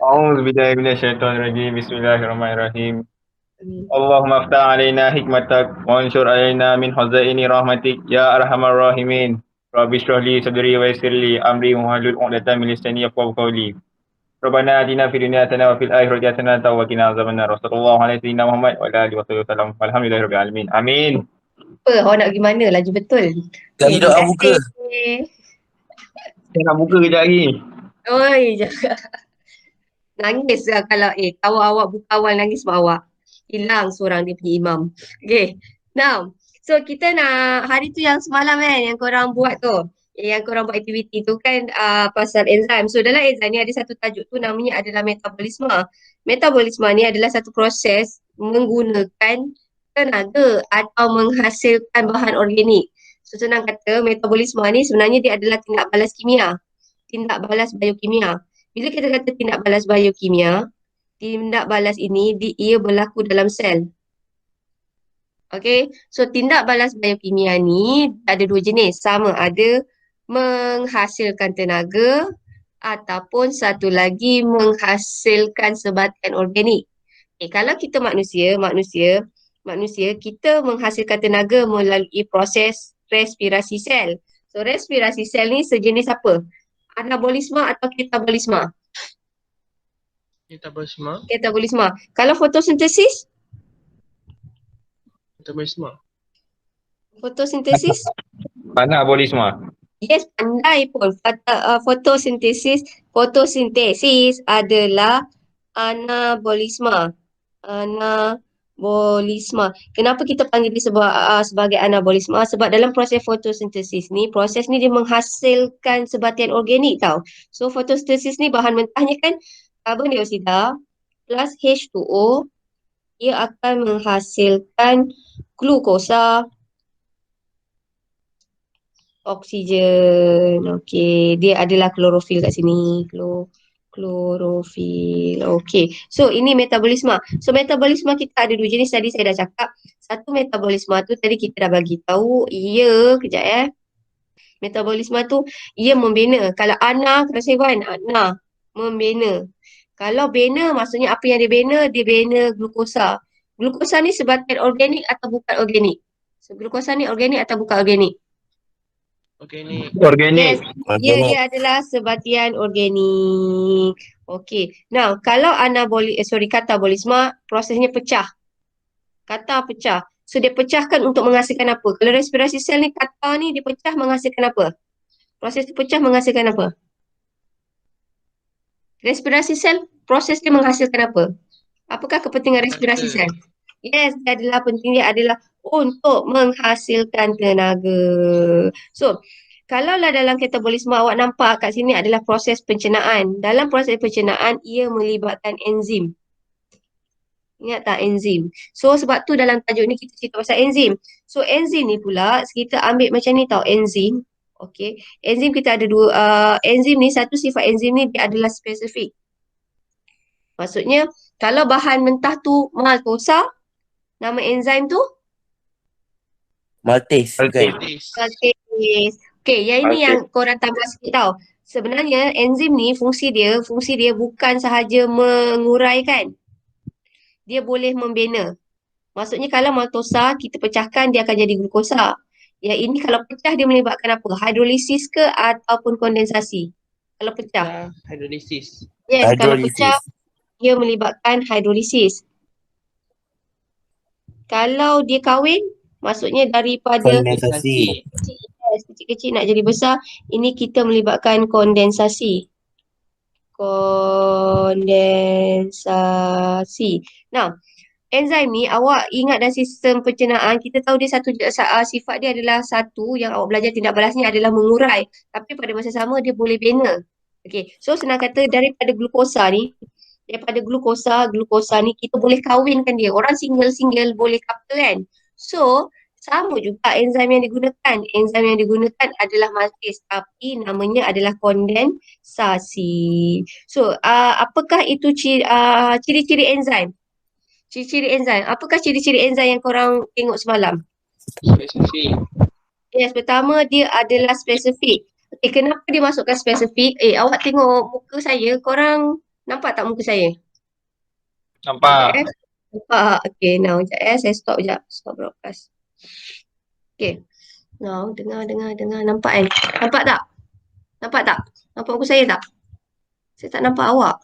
أعوذ بالله من الشيطان الرجيم بسم الله الرحمن الرحيم Amin. اللهم افتح علينا حكمتك وانشر علينا من خزائن رحمتك يا أرحم الراحمين رب اشرح لي صدري ويسر لي أمري واحلل عقدة من لساني يفقهوا قولي ربنا آتنا في الدنيا حسنة وفي الآخرة حسنة وقنا عذاب النار وصلى الله على سيدنا محمد وعلى آله وصحبه وسلم والحمد لله رب العالمين آمين. Apa? Awak nak pergi mana? Laju betul. Lagi Terima doa buka. kasih. Saya nak buka kejap lagi. Oi, jangan nangis lah kalau tahu awak buka awal nangis sebab awak hilang seorang dia punya imam. Okay. Now, so kita nak hari tu yang semalam kan yang korang buat tu. Yang korang buat aktiviti tu kan pasal enzim. So dalam enzim ni ada satu tajuk tu namanya adalah metabolisme. Metabolisme ni adalah satu proses menggunakan tenaga atau menghasilkan bahan organik. So senang kata metabolisme ni sebenarnya dia adalah tindak balas kimia. Tindak balas biokimia. Bila kita kata tindak balas biokimia, tindak balas ini ia berlaku dalam sel. Okay, so tindak balas biokimia ni ada dua jenis. Sama ada menghasilkan tenaga ataupun satu lagi menghasilkan sebatian organik. Kalau kita manusia kita menghasilkan tenaga melalui proses respirasi sel. So respirasi sel ni sejenis apa? Anabolisme atau katabolisme? Metabolisme. Katabolisme. Kalau fotosintesis? Metabolisme. Fotosintesis? Anabolisme. Yes, pandai pun. Fotosintesis adalah anabolisme. Anabolisme. Kenapa kita panggil dia sebagai anabolisme? Sebab dalam proses fotosintesis ni, proses ni dia menghasilkan sebatian organik tau. So fotosintesis ni bahan mentahnya kan karbon dioksida plus H2O, ia akan menghasilkan glukosa, oksigen. Okey, dia adalah klorofil kat sini. Klorofil. Okey. So ini metabolisme. So metabolisme kita ada dua jenis tadi saya dah cakap. Satu metabolisme tu tadi kita dah bagi tahu ia kejap. Metabolisme tu ia membina. Kalau ana kena sewan, ana membina. Kalau bina maksudnya apa yang dia bina? Dia bina glukosa. Glukosa ni sebatian organik atau bukan organik? So glukosa ni organik atau bukan organik? Organik. Organik. Yes, dia adalah sebatian organik. Okey. Now, kalau katabolisme, prosesnya pecah. Kata pecah. So, dia pecahkan untuk menghasilkan apa? Kalau respirasi sel ni, kata ni dia pecah menghasilkan apa? Proses tu pecah menghasilkan apa? Respirasi sel, proses dia menghasilkan apa? Apakah kepentingan respirasi sel? Yes, dia adalah pentingnya adalah untuk menghasilkan tenaga. So, kalaulah dalam katabolisme awak nampak kat sini adalah proses pencernaan. Dalam proses pencernaan, ia melibatkan enzim. Ingat tak enzim? So, sebab tu dalam tajuk ni kita cerita pasal enzim. So, enzim ni pula, kita ambil macam ni tau, enzim. Okay, enzim kita ada dua. Enzim ni, satu sifat enzim ni dia adalah spesifik. Maksudnya, kalau bahan mentah tu maltosa, nama enzim tu? Maltase. Maltase. Okay, yang ini yang korang tambah sikit tau. Sebenarnya enzim ni fungsi dia bukan sahaja menguraikan. Dia boleh membina. Maksudnya kalau maltosa kita pecahkan dia akan jadi glukosa. Yang ini kalau pecah dia melibatkan apa? Hidrolisis ke ataupun kondensasi? Kalau pecah. Hidrolisis. Yes, kalau pecah dia melibatkan hidrolisis. Kalau dia kahwin, maksudnya daripada kondensasi. kecil-kecil nak jadi besar, ini kita melibatkan kondensasi. Kondensasi. Nah, enzim ni awak ingat dalam sistem pencernaan, kita tahu dia sifat dia adalah satu yang awak belajar tindak balasnya adalah mengurai. Tapi pada masa sama dia boleh bina. Okay, so senang kata daripada glukosa ni ni kita boleh kahwinkan dia. Orang single-single boleh couple kan. So, sama juga enzim yang digunakan. Enzim yang digunakan adalah maltase tapi namanya adalah kondensasi. So, apakah itu ciri-ciri enzim? Ciri-ciri enzim. Apakah ciri-ciri enzim yang korang tengok semalam? Spesifik. Yes, pertama dia adalah spesifik. Kenapa dia masukkan spesifik? Awak tengok muka saya, korang Nampak tak muka saya? Sekejap Nampak. Nampak. Okay, now sekejap saya stop sekejap. Stop broadcast. Okay. Now, dengar. Nampak kan? Nampak tak? Nampak tak? Nampak muka saya tak? Saya tak nampak awak.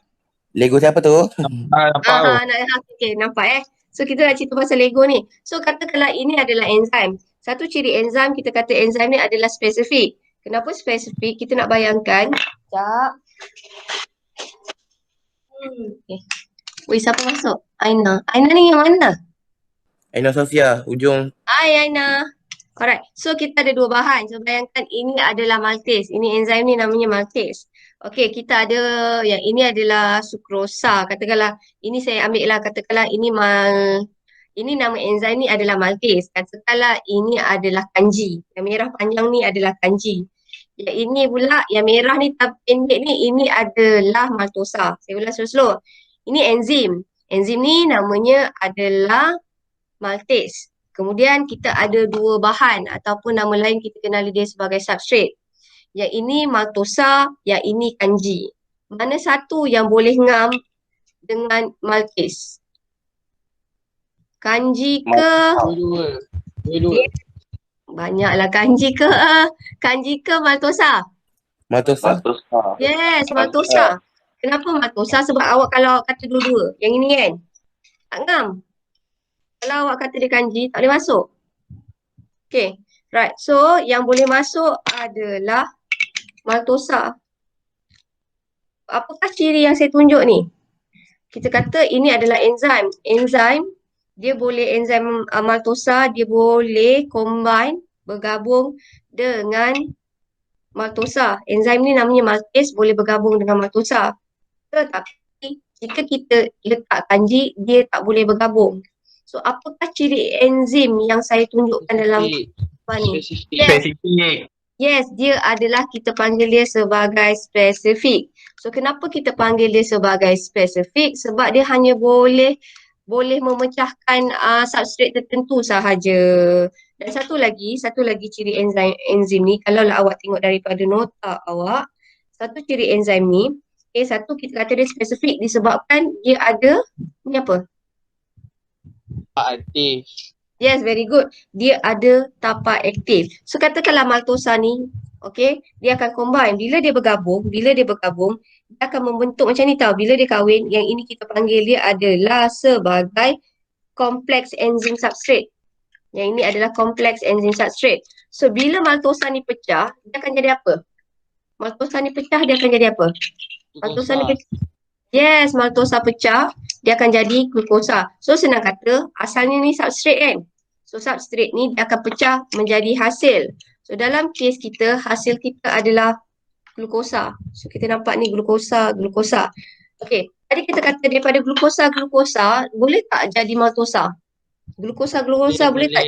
Lego siapa tu? Nampak tu. Okay, nampak So, kita nak cerita pasal Lego ni. So, katakanlah ini adalah enzim. Satu ciri enzim, kita kata enzim ni adalah spesifik. Kenapa spesifik? Kita nak bayangkan. Sekejap. Okay. Weh, siapa masuk? Aina. Aina ni yang mana? Aina Sofia, ujung. Hai Aina. Alright, so kita ada dua bahan. So bayangkan ini adalah maltase. Ini enzim ni namanya maltase. Okey, kita ada yang ini adalah sukrosa. Katakanlah ini saya ambil lah katakanlah ini nama enzim ni adalah maltase. Katakanlah ini adalah kanji. Yang merah panjang ni adalah kanji. Yang ini pula yang merah ni pendek ni ini adalah maltosa. Saya ulang slow-slow. Ini enzim. Enzim ni namanya adalah maltase. Kemudian kita ada dua bahan ataupun nama lain kita kenali dia sebagai substrate. Yang ini maltosa, yang ini kanji. Mana satu yang boleh ngam dengan maltase? Kanji ke? Dua-dua. Banyaklah kanji ke? Kanji ke maltosa? Maltosa. Yes, maltosa. Kenapa maltosa? Sebab awak kalau kata dua-dua. Yang ini kan? Tak ngam. Kalau awak kata dia kanji, tak boleh masuk. Okay, right. So, yang boleh masuk adalah maltosa. Apakah ciri yang saya tunjuk ni? Kita kata ini adalah enzim. Enzim, dia boleh enzim maltosa, dia boleh combine, bergabung dengan maltosa. Enzim ni namanya maltase, boleh bergabung dengan maltosa. Tetapi, jika kita letak kanji, dia tak boleh bergabung. So, apakah ciri enzim yang saya tunjukkan dalam apa ni? Spesifik. Yes, dia adalah kita panggil dia sebagai spesifik. So, kenapa kita panggil dia sebagai spesifik? Sebab dia hanya boleh memecahkan substrate tertentu sahaja. Dan satu lagi ciri enzim ni, kalau awak tengok daripada nota awak, satu ciri enzim ni, satu kita kata dia spesifik disebabkan dia ada, ni apa? Aktif. Yes, very good. Dia ada tapak aktif. So katakanlah maltosa ni, okay, dia akan combine. Bila dia bergabung, dia akan membentuk macam ni tau. Bila dia kahwin, yang ini kita panggil dia adalah sebagai kompleks enzim substrate. Yang ini adalah kompleks enzim substrate. So bila maltosa ni pecah, dia akan jadi apa? Maltosa ni pecah, dia akan jadi apa? Maltosa ni pecah. Yes, maltosa pecah, dia akan jadi glukosa. So senang kata, asalnya ni substrate kan? So substrate ni dia akan pecah menjadi hasil. So dalam kes kita, hasil kita adalah glukosa. So kita nampak ni glukosa. Okay, tadi kita kata daripada glukosa, boleh tak jadi maltosa? Glukosa boleh tak?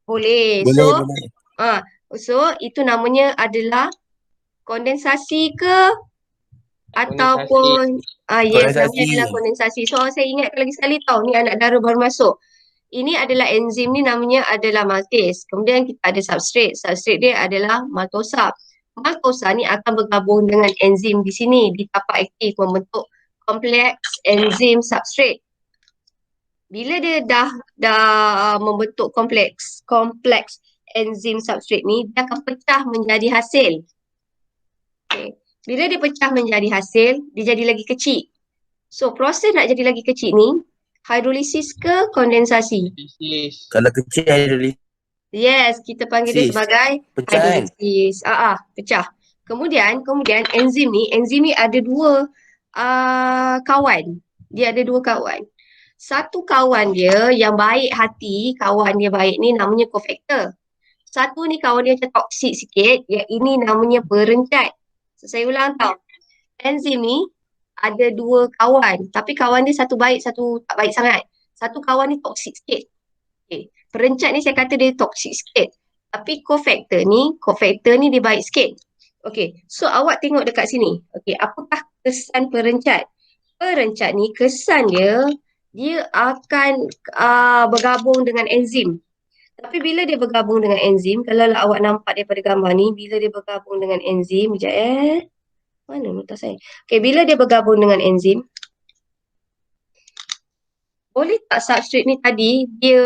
Boleh. Boleh. So itu namanya adalah kondensasi ke? Ataupun yes, namanya adalah kondensasi. So saya ingatkan lagi sekali tau, ni anak dara baru masuk. Ini adalah enzim ni namanya adalah maltase. Kemudian kita ada substrate. Substrate dia adalah maltosa. Maltosa ni akan bergabung dengan enzim di sini, di tapak aktif membentuk kompleks enzim substrate. Bila dia dah membentuk kompleks enzim substrate ni, dia akan pecah menjadi hasil. Okay. Bila dia pecah menjadi hasil, dia jadi lagi kecil. So, proses nak jadi lagi kecil ni, hidrolisis ke kondensasi? Kalau kecil hidrolisis. Yes, kita panggil dia sebagai hidrolisis. Pecah. Kemudian enzim ni ada dua kawan. Dia ada dua kawan. Satu kawan dia yang baik hati, kawan dia baik ni namanya cofactor. Satu ni kawan dia macam toksik sikit, yang ini namanya perencat. So, saya ulang tau. Enzim ni ada dua kawan. Tapi kawan dia satu baik, satu tak baik sangat. Satu kawan ni toksik sikit. Okay. Perencat ni saya kata dia toksik sikit. Tapi cofactor ni dia baik sikit. Okay. So awak tengok dekat sini. Okay. Apakah kesan perencat? Perencat ni kesan dia akan bergabung dengan enzim. Tapi bila dia bergabung dengan enzim, kalau awak nampak daripada gambar ni, bila dia bergabung dengan enzim, sekejap Mana nota saya? Okay, bila dia bergabung dengan enzim, boleh tak substrate ni tadi dia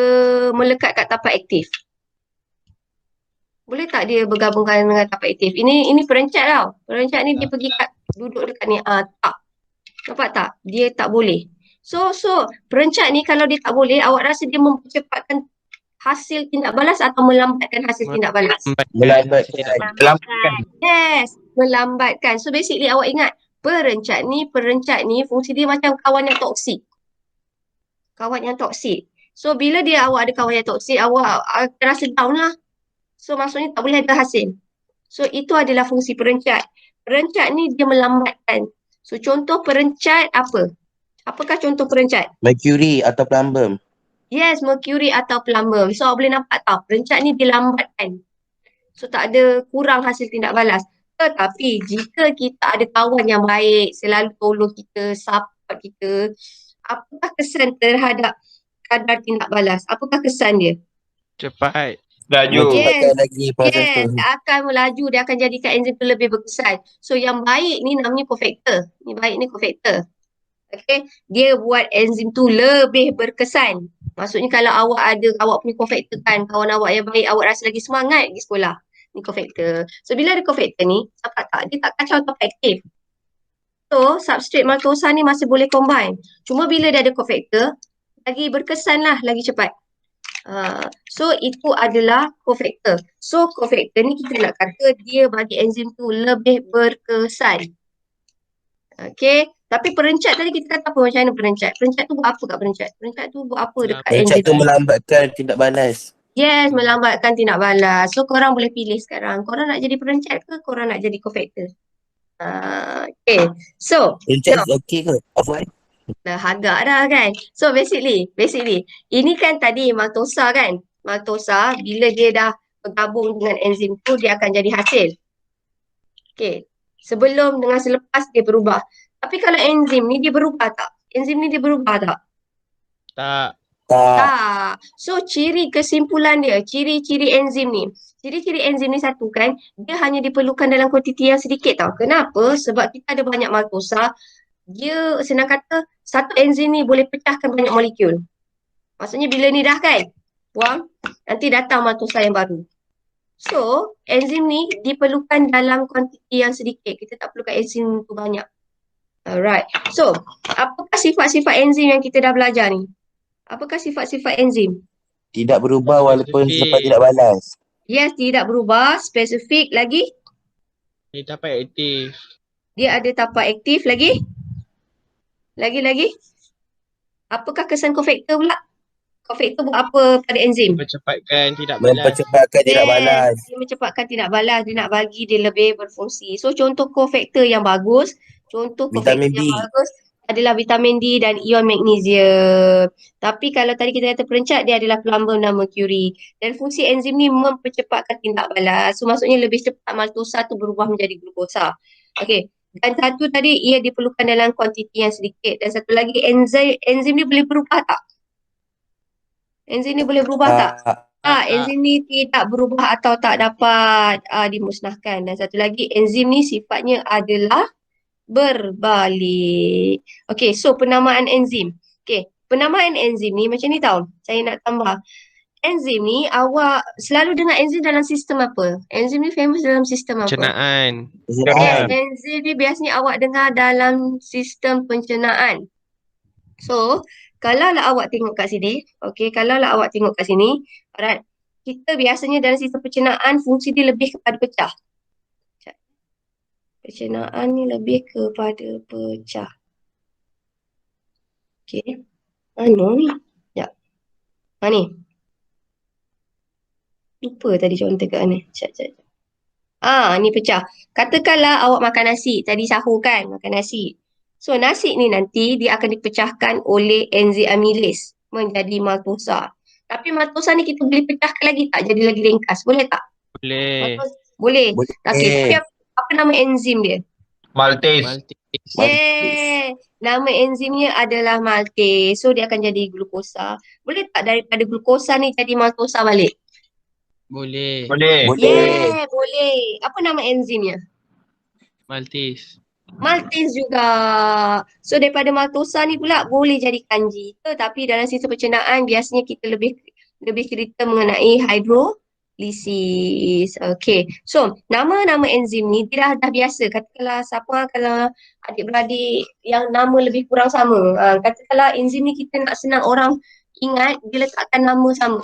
melekat kat tapak aktif? Boleh tak dia bergabungkan dengan tapak aktif? Ini perencat tau. Perencat ni dia pergi duduk dekat ni. Tak. Nampak tak? Dia tak boleh. So perencat ni kalau dia tak boleh, awak rasa dia mempercepatkan hasil tindak balas atau melambatkan hasil tindak balas? Melambatkan. Yes, melambatkan. So basically awak ingat, perencat ni fungsi dia macam kawan yang toksik. Kawan yang toksik. So bila awak ada kawan yang toksik, awak akan rasa down lah. So maksudnya tak boleh ada hasil. So itu adalah fungsi perencat. Perencat ni dia melambatkan. So contoh perencat apa? Apakah contoh perencat? Mercury atau plumbum. Yes, mercury atau plumbum. So awak boleh nampak tau, perencat ni dia lambatkan. So tak ada kurang hasil tindak balas. Tetapi jika kita ada kawan yang baik, selalu tolong kita, support kita, apakah kesan terhadap kadar tindak balas? Apakah kesan dia? Cepat. Laju. Yes. Lagi proses Yes, tu. dia akan melaju, dia akan jadikan enzim tu lebih berkesan. So yang baik ni namanya cofactor. Ni baik ni cofactor. Okay, dia buat enzim tu lebih berkesan. Maksudnya kalau awak punya cofactor kan, kawan awak yang baik, awak rasa lagi semangat pergi sekolah. Ni cofactor. So bila ada cofactor ni, dapat tak? Dia tak kacau tapak aktif. So substrate maltosa ni masih boleh combine. Cuma bila dia ada cofactor, lagi berkesan lah, lagi cepat. So itu adalah cofactor. So cofactor ni kita nak kata dia bagi enzim tu lebih berkesan. Okay. Tapi perencat tadi kita kata apa, macam mana perencat? Perencat tu buat apa kat perencat? Perencat tu buat apa dekat Perencat enzim? tu melambatkan tindak balas. Yes, melambatkan tindak balas. So korang boleh pilih sekarang. Korang nak jadi perencat ke korang nak jadi cofactor? Okay. So Perencat is okay ke? Apa? dah agak dah kan. So basically ini kan tadi maltosa kan. Maltosa bila dia dah bergabung dengan enzim tu dia akan jadi hasil. Okay. Sebelum dengan selepas dia berubah. Tapi kalau enzim ni dia berubah tak? Enzim ni dia berubah tak? Tak. Tak. So ciri kesimpulan dia, ciri-ciri enzim ni. Ciri-ciri enzim ni satu kan, dia hanya diperlukan dalam kuantiti yang sedikit tau. Kenapa? Sebab kita ada banyak maltosa. Dia senang kata satu enzim ni boleh pecahkan banyak molekul. Maksudnya bila ni dah kan, buang, nanti datang maltosa yang baru. So, enzim ni diperlukan dalam kuantiti yang sedikit. Kita tak perlukan enzim tu banyak. Alright. So, apakah sifat-sifat enzim yang kita dah belajar ni? Apakah sifat-sifat enzim? Tidak berubah walaupun Spesifik. selepas tidak balas. Yes, tidak berubah. Spesifik lagi. Dia tapak aktif. Dia ada tapak aktif lagi. Lagi. Apakah kesan cofactor pula? Cofactor buat apa pada enzim? Mempercepatkan tidak balas. Mempercepatkan tidak balas. Dia mencepatkan tindak balas. Dia nak bagi dia lebih berfungsi. So contoh cofactor yang bagus. Contoh cofactor Vitamin yang D. bagus adalah vitamin D dan ion magnesium. Tapi kalau tadi kita kata perencat, dia adalah plumbum dan mercury. Dan fungsi enzim ni mempercepatkan tindak balas. So maksudnya lebih cepat maltosa tu berubah menjadi glukosa. Okey. Dan satu tadi ia diperlukan dalam kuantiti yang sedikit. Dan satu lagi enzim ni boleh berubah tak? Enzim ni boleh berubah tak? Enzim ni tidak berubah atau tak dapat dimusnahkan. Dan satu lagi enzim ni sifatnya adalah berbalik. Okey, so penamaan enzim. Okey, penamaan enzim ni macam ni tau. Saya nak tambah. Enzim ni awak selalu dengar enzim dalam sistem apa? Enzim ni famous dalam sistem apa? Pencernaan. Yes, enzim ni biasanya awak dengar dalam sistem pencernaan. So, kalaulah awak tengok kat sini, alright, kita biasanya dalam sistem pencernaan fungsi dia lebih kepada pecah. Pencernaan ni lebih kepada pecah. Okey. Mana ni? Sekejap. Ni. Lupa tadi contoh kat mana. Sekejap. Ni pecah. Katakanlah awak makan nasi. Tadi sahur kan, makan nasi. So, nasi ni nanti dia akan dipecahkan oleh enzim amilase menjadi maltosa. Tapi maltosa ni kita boleh pecahkan lagi tak? Jadi lagi ringkas. Boleh tak? Boleh. Boleh. Tapi apa nama enzim dia? Maltase. Maltase. Yeah. Nama enzimnya adalah maltase. So dia akan jadi glukosa. Boleh tak daripada glukosa ni jadi maltosa balik? Boleh. Boleh. Yeah, boleh. Apa nama enzimnya? Maltase. Maltase juga. So daripada maltosa ni pula boleh jadi kanji. Tetapi dalam sistem pencernaan biasanya kita lebih cerita mengenai hidrolisis. Okay. So nama-nama enzim ni dia dah biasa. Katakanlah siapa kalau adik-beradik yang nama lebih kurang sama. Katakanlah enzim ni kita nak senang orang ingat, dia letakkan nama sama.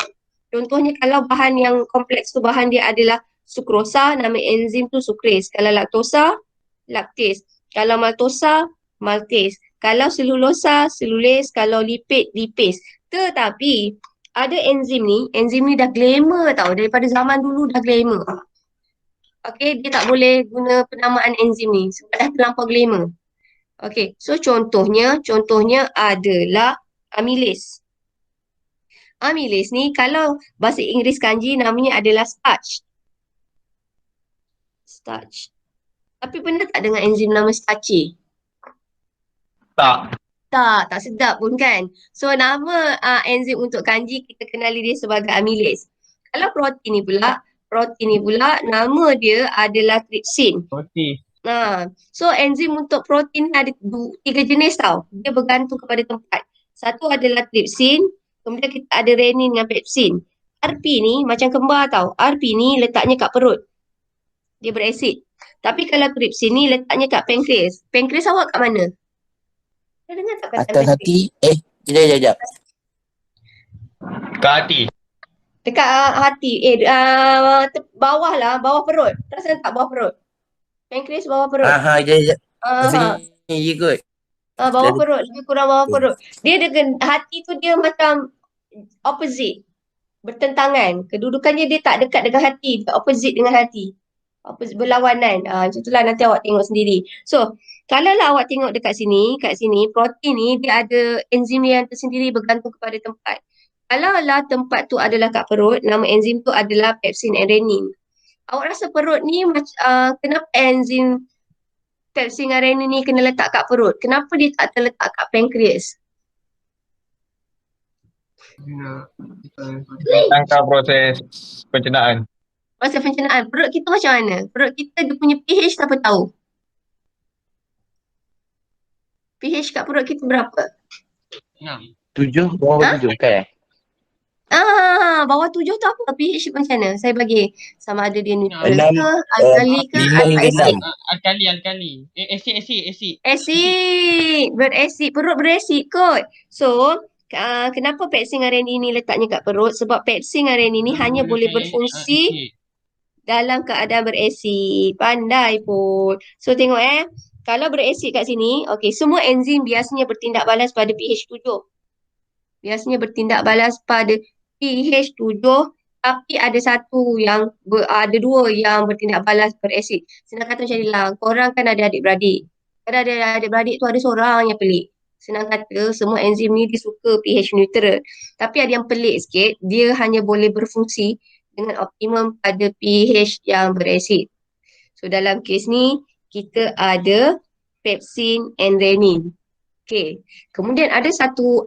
Contohnya kalau bahan yang kompleks tu bahan dia adalah sukrosa, nama enzim tu sukres. Kalau laktosa, laktase. Kalau maltosa, maltase. Kalau selulosa, selules. Kalau lipid, lipase. Tetapi ada enzim ni dah glamour tau. Daripada zaman dulu dah glamour. Okay, dia tak boleh guna penamaan enzim ni sebab dah terlampau glamour. Okay, so contohnya adalah amylase. Amylase ni kalau bahasa Inggeris kanji namanya adalah starch. Starch. Tapi pernah tak dengar enzim nama starchy? Tak. Tak sedap pun kan. So nama enzim untuk kanji kita kenali dia sebagai amylase. Kalau protein ni pula nama dia adalah trypsin. Roti. So enzim untuk protein ada 3 jenis tau. Dia bergantung kepada tempat. Satu adalah trypsin, kemudian kita ada renin dengan pepsin. RP ni macam kembar tau. RP ni letaknya kat perut. Dia berasid. Tapi kalau trypsin ni letaknya kat pankreas. Pankreas awak kat mana? Dah dengar tak perkataan Atas pankreas? hati. Sekejap. Ke hati. Dekat hati. Bawah lah, bawah perut. Perasan tak bawah perut? Pankreas bawah perut. Sekejap. Ah, Rasanya ya kot. bawah Jadi- perut, lebih kurang bawah perut. Dia dengan hati tu dia macam opposite. Bertentangan. Kedudukannya dia tak dekat dengan hati, dia opposite dengan hati. Opposite, berlawanan. Macam itulah nanti awak tengok sendiri. So, kalau lah awak tengok kat sini, protein ni dia ada enzim yang tersendiri bergantung kepada tempat. Kalau lah tempat tu adalah kat perut, nama enzim tu adalah pepsin and renin. Awak rasa perut ni kenapa enzim pepsin dan renin ni kena letak kat perut? Kenapa dia tak terletak kat pankreas? Tangkap proses pencernaan. Proses pencernaan. Perut kita macam mana? Perut kita dia punya pH siapa tahu? pH kat perut kita berapa? 7, bawah 7 kan? Bawah 7 tu apa? pH macam mana? Saya bagi sama ada dia neutral Enam, ke, alkali ke, 5 atau hingga asid. 6. Alkali. Asid. Asid. Berasid. Perut berasid kot. So, kenapa pepsin dan renin ni letaknya kat perut? Sebab pepsin dan renin ni hanya boleh berfungsi dalam keadaan berasid. Pandai pun. So tengok kalau berasid kat sini, okey, semua enzim biasanya bertindak balas pada pH 7. Biasanya bertindak balas pada pH 7, tapi ada ada 2 yang bertindak balas berasid. Senang kata macam ni lah, korang kan ada adik-beradik. Kalau ada adik-beradik tu ada seorang yang pelik. Senang kata semua enzim ni dia suka pH neutral. Tapi ada yang pelik sikit, dia hanya boleh berfungsi dengan optimum pada pH yang berasid. So dalam kes ni kita ada pepsin and renin. Okay. Kemudian ada satu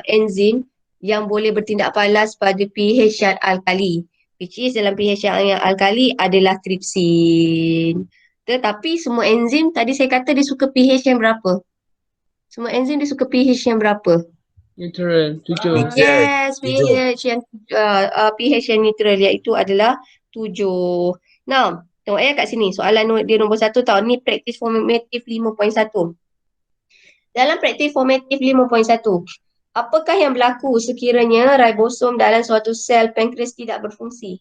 enzim yang boleh bertindak balas pada pH yang alkali. Which is dalam pH yang alkali adalah trypsin. Tetapi semua enzim tadi saya kata dia suka pH yang berapa? Semua enzim dia suka pH yang berapa? Neutral. 7. Yes, Tujuh. pH yang neutral iaitu adalah 7. Now, tengok kat sini. Soalan dia nombor 1 tau. Ni praktis formative 5.1. Dalam praktis formative 5.1, apakah yang berlaku sekiranya ribosom dalam suatu sel pankreas tidak berfungsi?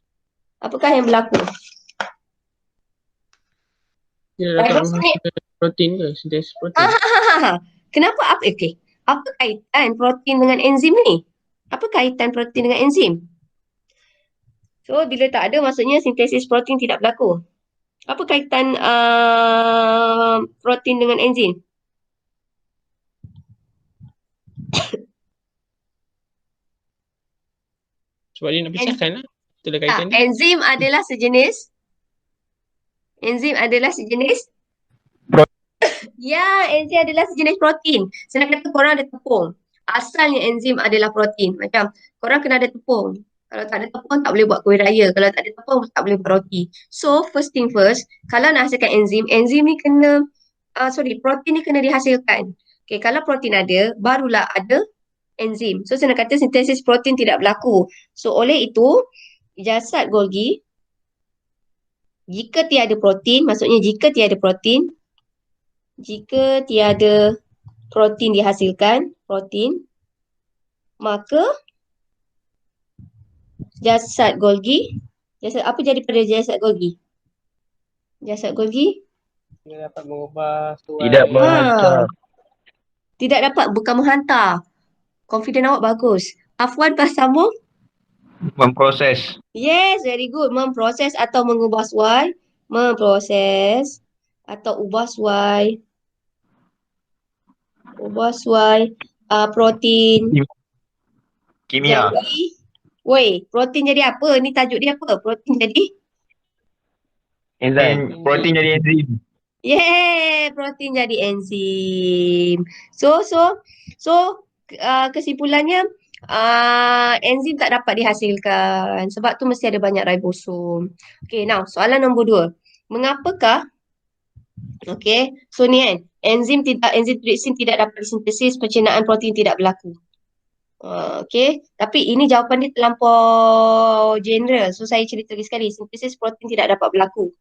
Apakah yang berlaku? Dia dapat protein ke? Sintesis protein. Kenapa? Apa kaitan protein dengan enzim ni? Apa kaitan protein dengan enzim? So, bila tak ada, maksudnya sintesis protein tidak berlaku. Apa kaitan protein dengan enzim? Sebab dia nak pisahkan lah. Itulah kaitan dia. Enzim adalah sejenis ya, enzim adalah sejenis protein. Senang kata korang ada tepung. Asalnya enzim adalah protein. Macam korang kena ada tepung. Kalau tak ada tepung tak boleh buat kuih raya. Kalau tak ada tepung tak boleh buat roti. So first thing first, kalau nak hasilkan enzim ni kena protein ni kena dihasilkan. Okay, kalau protein ada, barulah ada enzim. So senang kata sintesis protein tidak berlaku. So oleh itu, jasad Golgi, jika tiada protein, maksudnya jika tiada protein dihasilkan, maka jasad Golgi, apa jadi pada jasad Golgi? Jasad Golgi Dia dapat mengubah suai. Tidak menghantar. tidak dapat, bukan menghantar. Confident awak bagus. Afwan, pas sambung. Memproses. Yes, very good. Memproses atau mengubah suai. Memproses atau ubah suai. Protein. Kimia. Jadi, protein jadi apa? Ni tajuk dia apa? Protein jadi? Enzim. Protein jadi enzim. Protein jadi enzim. So kesimpulannya enzim tak dapat dihasilkan sebab tu mesti ada banyak ribosom. Okay, now soalan nombor 2. Mengapakah so ni kan, enzim trypsin tidak dapat disintesis, pencernaan protein tidak berlaku. Tapi ini jawapan dia terlampau general. So saya cerita lagi sekali, sintesis protein tidak dapat berlaku.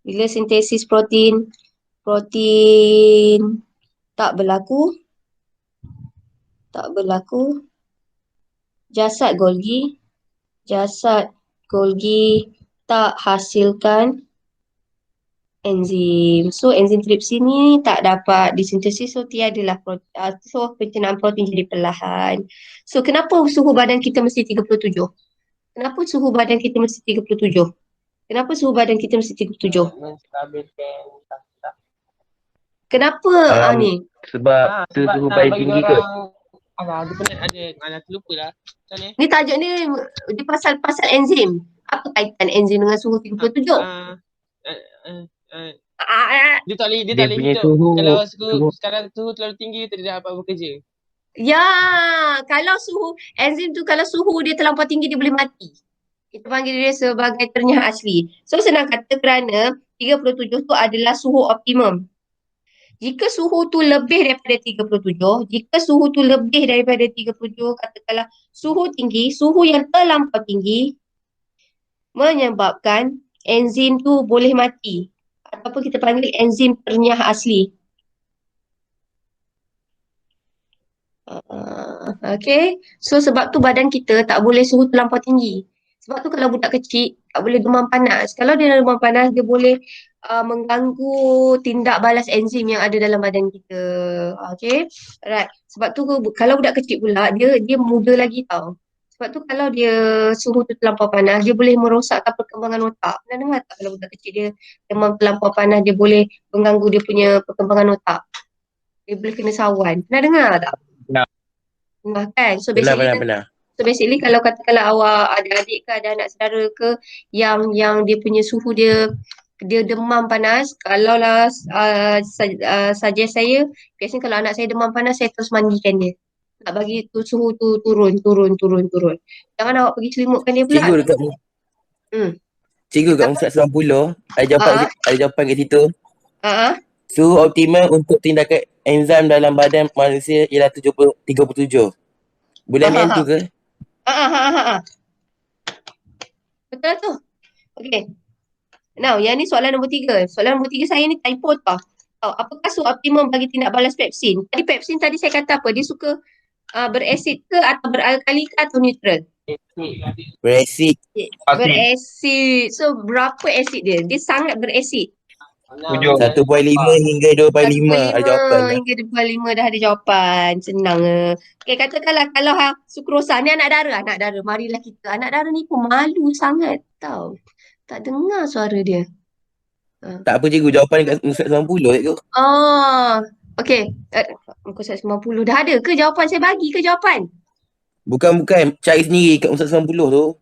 Bila sintesis protein tak berlaku, jasad Golgi tak hasilkan enzim. So enzim trypsin ni tak dapat disintesis, so tiadalah so pencernaan protein jadi perlahan. So kenapa suhu badan kita mesti 37? Kenapa suhu badan kita mesti 37? Menstabilkan tak. Kenapa ni? Sebab suhu badan tinggi kot. Alah, dia pernah ada terlupa lah. Macam ni? Ni tajuk ni dia pasal enzim. Apa kaitan enzim dengan suhu 37? Dia tak boleh Dia punya hidup. suhu- Kalau suhu- sekarang suhu terlalu tinggi, dia tidak dapat bekerja. Ya, kalau enzim tu kalau suhu dia terlampau tinggi dia boleh mati. Kita panggil dia sebagai ternyah asli. So senang kata kerana 37 tu adalah suhu optimum. Jika suhu tu lebih daripada 37, katakanlah suhu tinggi, suhu yang terlampau tinggi menyebabkan enzim tu boleh mati. Ataupun kita panggil enzim ternyah asli. So sebab tu badan kita tak boleh suhu terlampau tinggi. Sebab tu kalau budak kecil tak boleh demam panas. Kalau dia demam panas, dia boleh mengganggu tindak balas enzim yang ada dalam badan kita. Alright. Sebab tu kalau budak kecil pula, dia muda lagi tau. Sebab tu kalau dia suhu tu terlampau panas, dia boleh merosakkan perkembangan otak. Pernah dengar tak kalau budak kecil dia demam terlampau panas, dia boleh mengganggu dia punya perkembangan otak. Dia boleh kena sawan. Pernah dengar tak? Pernah kan? So Benar. So basically kalau katakanlah awak ada adik ke ada anak saudara ke yang dia punya suhu dia demam panas, kalaulah suggest saya, biasanya kalau anak saya demam panas saya terus mandikan dia. Tak bagi tu suhu tu turun. Jangan awak pergi selimutkan dia pula. Cikgu kat Ustaz 90 ada jawapan kat situ. Suhu optimal untuk tindakan enzim dalam badan manusia ialah 37. Boleh ambil tu ke? Betul tu. Okay. Now, yang ni soalan nombor 3. Soalan nombor 3 saya ni typo tau. Apakah suhu optimum bagi tindak balas pepsin? Pepsin tadi saya kata apa? Dia suka berasid ke atau beralkali ke atau neutral? Berasid. Berasid. So, berapa asid dia? Dia sangat berasid. 1.5 hingga 2.5 ada jawapan. Hingga 2.5 dah ada jawapan. Senang. Okay, katakanlah kalau sukrosa ni anak dara. Marilah kita. Anak dara ni pun malu sangat tau. Tak dengar suara dia. Tak apa cikgu, jawapan kat Ustaz 90 cikgu. Okay. Muka Ustaz 90 dah ada ke jawapan? Saya bagi ke jawapan? Bukan. Cari sendiri kat Ustaz 90 tu.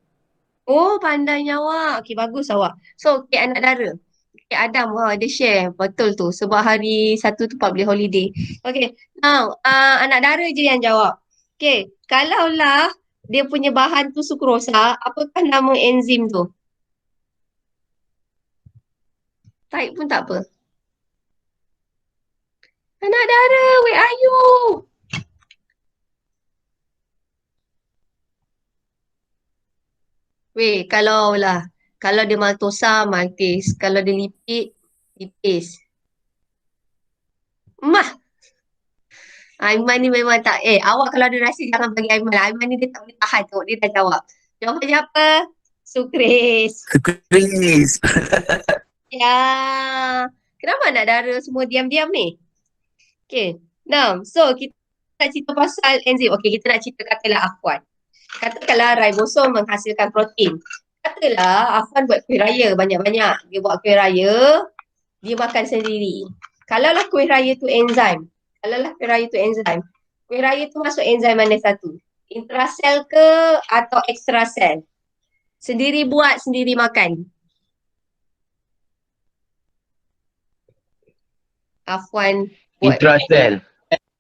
Oh, pandainya awak. Okay, bagus awak. So, okay, anak dara. Okay, Adam, dia share. Betul tu. Sebab hari Sabtu tu public holiday. Okay, now, anak dara je yang jawab. Okay, kalaulah dia punya bahan tu sukrosa, apakah nama enzim tu? Type pun tak apa. Anak dara, where are you? Weh, kalau dia maltosa, maltis. Kalau dia lipid, lipis. Mah, Aiman ni memang tak, awak kalau ada rasa jangan bagi Aiman lah. Aiman ni dia tak boleh tahan tengok dia dah jawab. Jawapannya apa? Sukris. Chris. Ya. Kenapa anak dara semua diam-diam ni? Okay. Now, so kita nak cerita pasal enzim. Okay, kita nak cerita katalah Afwan. Katakanlah ribosom menghasilkan protein. Katalah Afwan buat kuih raya banyak-banyak. Dia buat kuih raya, dia makan sendiri. Kalaulah kuih raya tu enzim. Kuih raya tu masuk enzim mana satu? Intrasel ke atau ekstrasel? Sendiri buat, sendiri makan. Afwan buat. Intrasel.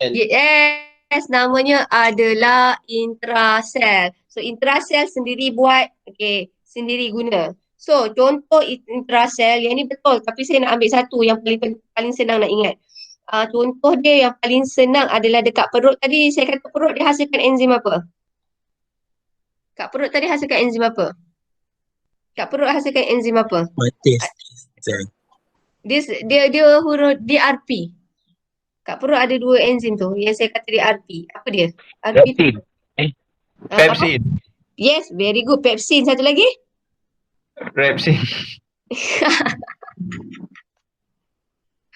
Yes, namanya adalah intrasel. So intrasel sendiri buat, okay, sendiri guna. So contoh intrasel, yang ni betul tapi saya nak ambil satu yang paling senang nak ingat. Contoh dia yang paling senang adalah dekat perut tadi. Saya kata perut dia hasilkan enzim apa? Kat perut tadi hasilkan enzim apa? Kat perut hasilkan enzim apa? Matis. Dia huruf DRP. Kat perut ada dua enzim tu yang saya kata DRP. Apa dia? Pepsin. Pepsin. Yes, very good. Pepsin. Satu lagi? Pepsin.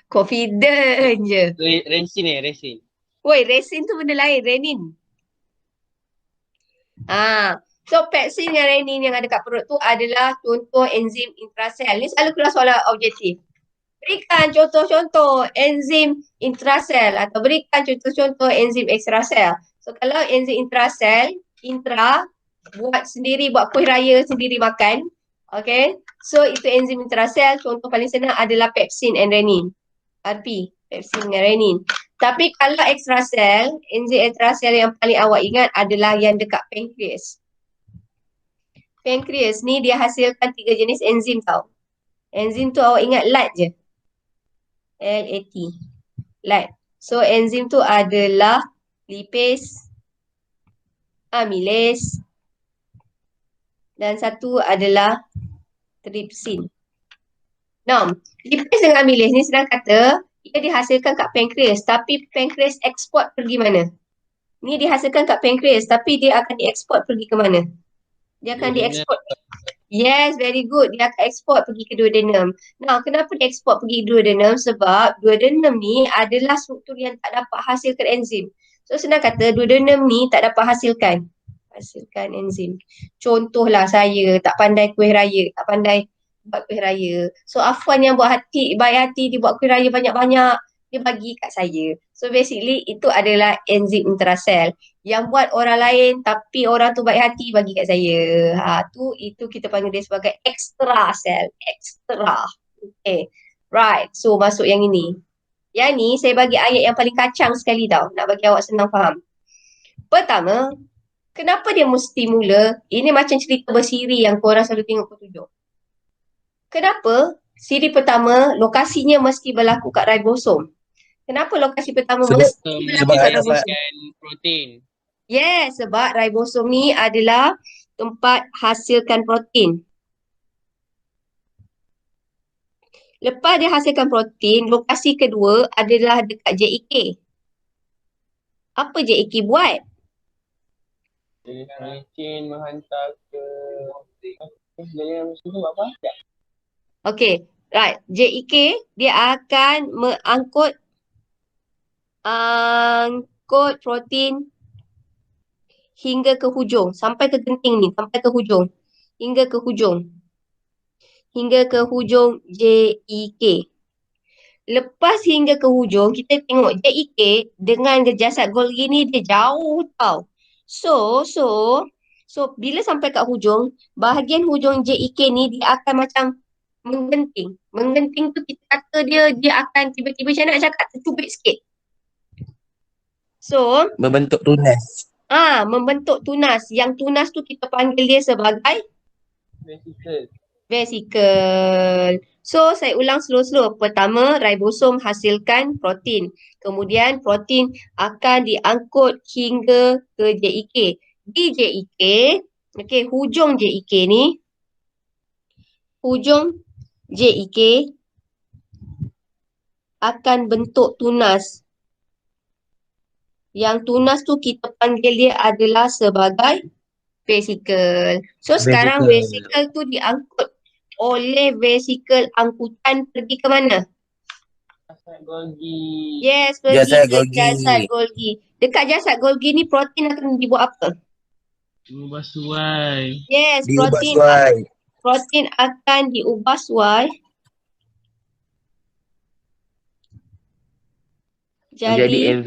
Confident je. Resin. Woi, resin tu benda lain. Renin. So pepsin dengan renin yang ada kat perut tu adalah contoh enzim intrasel. Ni selalu keluar soalan objektif. Berikan contoh-contoh enzim intrasel atau berikan contoh-contoh enzim ekstrasel. So kalau enzim intrasel, buat sendiri, buat kuih raya sendiri makan. Okay. So itu enzim intrasel, contoh paling senang adalah pepsin and renin. RP, pepsin dengan renin. Tapi kalau ekstrasel, enzim ekstrasel yang paling awak ingat adalah yang dekat pankreas. Pankreas ni dia hasilkan 3 jenis enzim tau. Enzim tu awak ingat LAT je. LAT. LAT. So enzim tu adalah lipase, amylase dan satu adalah trypsin. Now, lipase dengan amylase ni sedang kata ia dihasilkan kat pankreas tapi pankreas eksport pergi mana? Ni dihasilkan kat pankreas tapi dia akan dieksport pergi ke mana? Dia akan dieksport. Yes, very good. Dia akan ekspor pergi ke duodenum. Nah, kenapa dia ekspor pergi ke duodenum? Sebab duodenum ni adalah struktur yang tak dapat hasilkan enzim. So senang kata duodenum ni tak dapat hasilkan enzim. Contohlah saya tak pandai kuih raya, tak pandai buat kuih raya. So Afwan yang baik hati dia buat kuih raya banyak-banyak, dia bagi kat saya. So basically itu adalah enzim intrasel. Yang buat orang lain tapi orang tu baik hati bagi kat saya. Itu kita panggil dia sebagai ekstrasel. Ekstra. Okay. Right. So masuk yang ini. Yang ni saya bagi ayat yang paling kacang sekali tau. Nak bagi awak senang faham. Pertama, kenapa dia mesti mula? Ini macam cerita bersiri yang korang selalu tengok petunjuk. Kenapa? Siri pertama, lokasinya mesti berlaku kat ribosom. Kenapa lokasi pertama mesti berlaku kat ribosom? Protein. Yes, sebab ribosom ni adalah tempat hasilkan protein. Lepas dia hasilkan protein, lokasi kedua adalah dekat JEK. Apa JEK buat? Protein menghantar ke apa? Okay, right. JEK dia akan mengangkut protein hingga ke hujung, sampai ke genting ni, sampai ke hujung. Hingga ke hujung JEK. Lepas hingga ke hujung, kita tengok JEK dengan jasad Golgi ni dia jauh tau. So bila sampai kat hujung, bahagian hujung JEK ni dia akan macam menggenting. Menggenting tu kita kata dia akan tiba-tiba macam nak cakap tercubit sikit. So membentuk tunas. Membentuk tunas. Yang tunas tu kita panggil dia sebagai vesicle. Vesikel. So, saya ulang slow-slow. Pertama, ribosom hasilkan protein. Kemudian, protein akan diangkut hingga ke JEK. Di JEK, okey, hujung JEK ni, hujung JEK akan bentuk tunas. Yang tunas tu kita panggil dia adalah sebagai vesikel. So, sekarang vesikel tu diangkut oleh vesikel angkutan pergi ke mana? Jasad Golgi. Yes, pergi Jasad ke Golgi. jasad Golgi. Dekat jasad Golgi ni protein akan dibuat apa? Ubah suai. Yes, Diubah suai. protein akan diubah suai Menjadi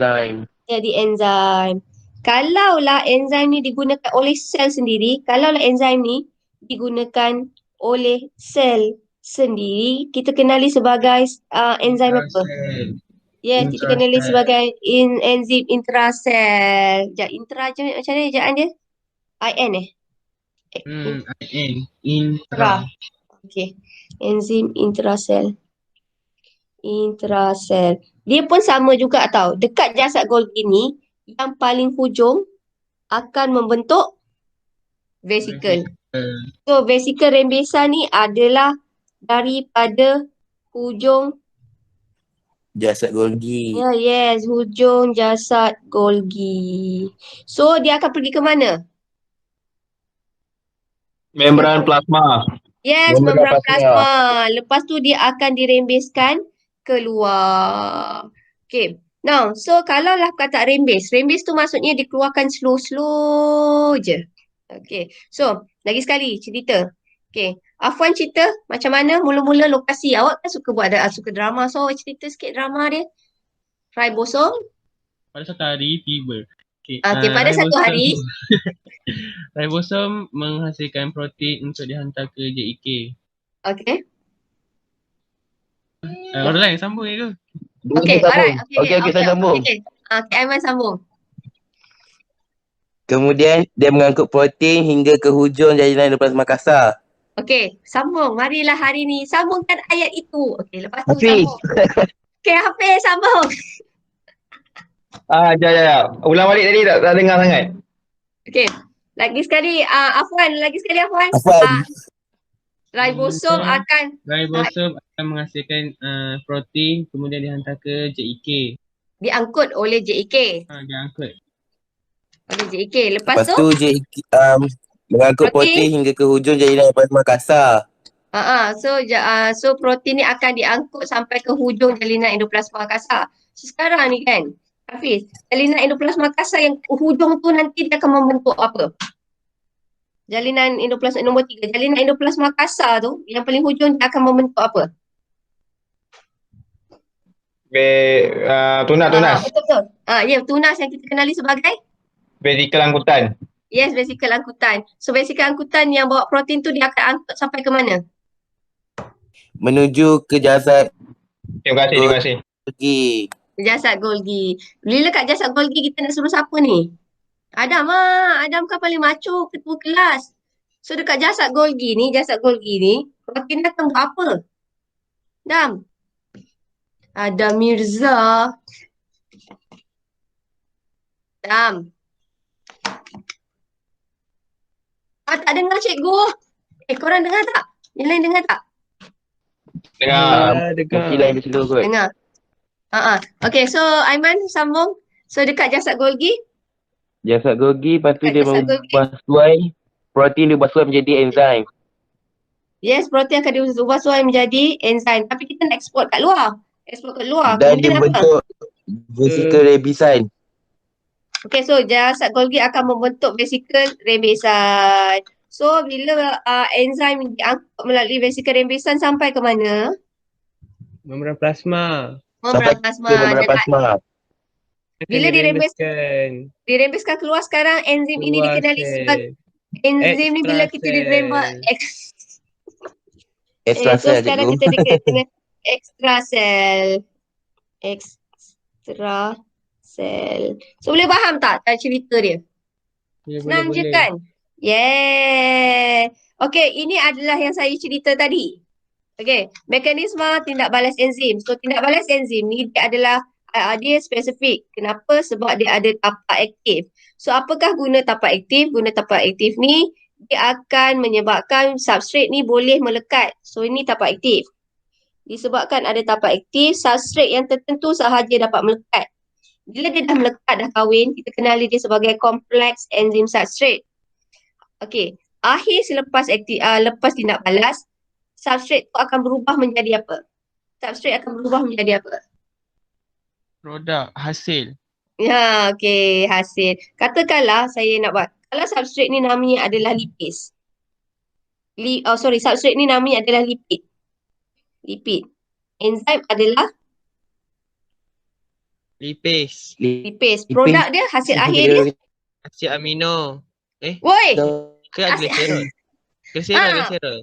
jadi enzim. Kalaulah enzim ni digunakan oleh sel sendiri, kalaulah enzim ni digunakan oleh sel sendiri, kita kenali sebagai enzim apa? Intrasel. Yes, kita kenali sebagai enzim intrasel. Intra je macam mana ejaan dia? IN IN. Intra. Okey. Enzim intrasel. Dia pun sama juga tau. Dekat jasad Golgi ni, yang paling hujung akan membentuk vesikel. So, vesikel rembesan ni adalah daripada hujung Jasad Golgi. yes, hujung jasad Golgi. So, dia akan pergi ke mana? Membran plasma. Yes, Membran membran plasma. plasma. Lepas tu dia akan dirembeskan keluar. Okay. Now, so kalaulah kata rembes tu maksudnya dikeluarkan slow-slow je. Okay. So, lagi sekali cerita. Okay. Afwan cerita macam mana mula-mula lokasi. Awak kan suka buat suka drama. So, awak cerita sikit drama dia. Ribosom. Pada satu hari tiba. Okay, pada satu hari. Ribosom menghasilkan protein untuk dihantar ke JEK. Okay. Orang lain sambung je ke? Okay, alright. Okay, saya sambung. Okay, Aiman sambung. Kemudian dia mengangkut protein hingga ke hujung jaringan endoplasma kasar. Okey, sambung. Marilah hari ni sambungkan ayat itu. Okey, lepas tu Hafiz. sambung. Okey, Hafiz sambung. Jap. Ulang balik tadi tak dengar sangat. Okey. Lagi sekali Afwan. Ribosom akan menghasilkan protein kemudian dihantar ke JEK. diangkut oleh JEK. Diangkut. Oleh JEK. Lepas Lepas tu tu JEK mengangkut protein hingga ke hujung jaringan endoplasma kasar. so protein ni akan diangkut sampai ke hujung jalinan endoplasma kasar. So, sekarang ni kan, Hafiz, jalinan endoplasma kasar yang hujung tu nanti dia akan membentuk apa? Jalinan endoplasma nombor 3. Jalinan endoplasma kasar tu, yang paling hujung dia akan membentuk apa? Tunas. Betul. Tunas yang kita kenali sebagai Vesikel angkutan. yes, vesikel angkutan. So, vesikel angkutan yang bawa protein tu dia akan angkut sampai ke mana? Menuju ke jasad Terima kasih. Golgi. Jasad Golgi. Bila kat jasad Golgi kita nak suruh siapa ni? Adam kan paling macho, ketua kelas. So dekat jasad Golgi ni, protein akan buat apa? Adam. Adam Mirza. Adam. Tak dengar cikgu. Korang dengar tak? Yang lain dengar tak? Dengar. Mungkin lain di seluruh kot. Dengar. Okay, so Aiman sambung. So dekat jasad Golgi. Jasad Golgi, lepas tu Dekat dia jasad Golgi. mengubah suai. Protein diubah suai menjadi enzim. Yes, protein akan diubah suai menjadi enzim. Tapi kita nak ekspor kat luar. Dan dia membentuk vesikel rembesan. Okay, so jasad Golgi akan membentuk vesikel rembesan. So, bila enzim diangkut melalui vesikel rembesan sampai ke mana? Membran plasma. Membran plasma. Bila dirembeskan dirembeskan keluar sekarang, enzim ini dikenali sebagai enzim ni bila kita dirembes Ekstrasel. so sekarang kita dikenali ekstrasel. So boleh faham tak cerita dia? Senang je kan? Yeah. Okey, ini adalah yang saya cerita tadi. Okey, mekanisme tindak balas enzim. So, tindak balas enzim ni dia adalah dia spesifik. Kenapa? Sebab dia ada tapak aktif. So, apakah guna tapak aktif? Guna tapak aktif ni dia akan menyebabkan substrat ni boleh melekat. So, ini tapak aktif. Disebabkan ada tapak aktif, substrat yang tertentu sahaja dapat melekat. Bila dia dah melekat, dah kahwin, kita kenali dia sebagai kompleks enzim substrat. Okey, akhir selepas lepas tindak balas, substrat tu akan berubah menjadi apa? Substrat akan berubah menjadi apa? Produk, hasil. Ya, okey, hasil. Katakanlah saya nak buat, kalau substrat ni namanya adalah lipase. Substrat ni namanya adalah lipid. Lipid. Enzim adalah Lipase. lipase. Produk dia, hasil akhir dia. Asid amino. Woi! Ke glycerol? Glycerol.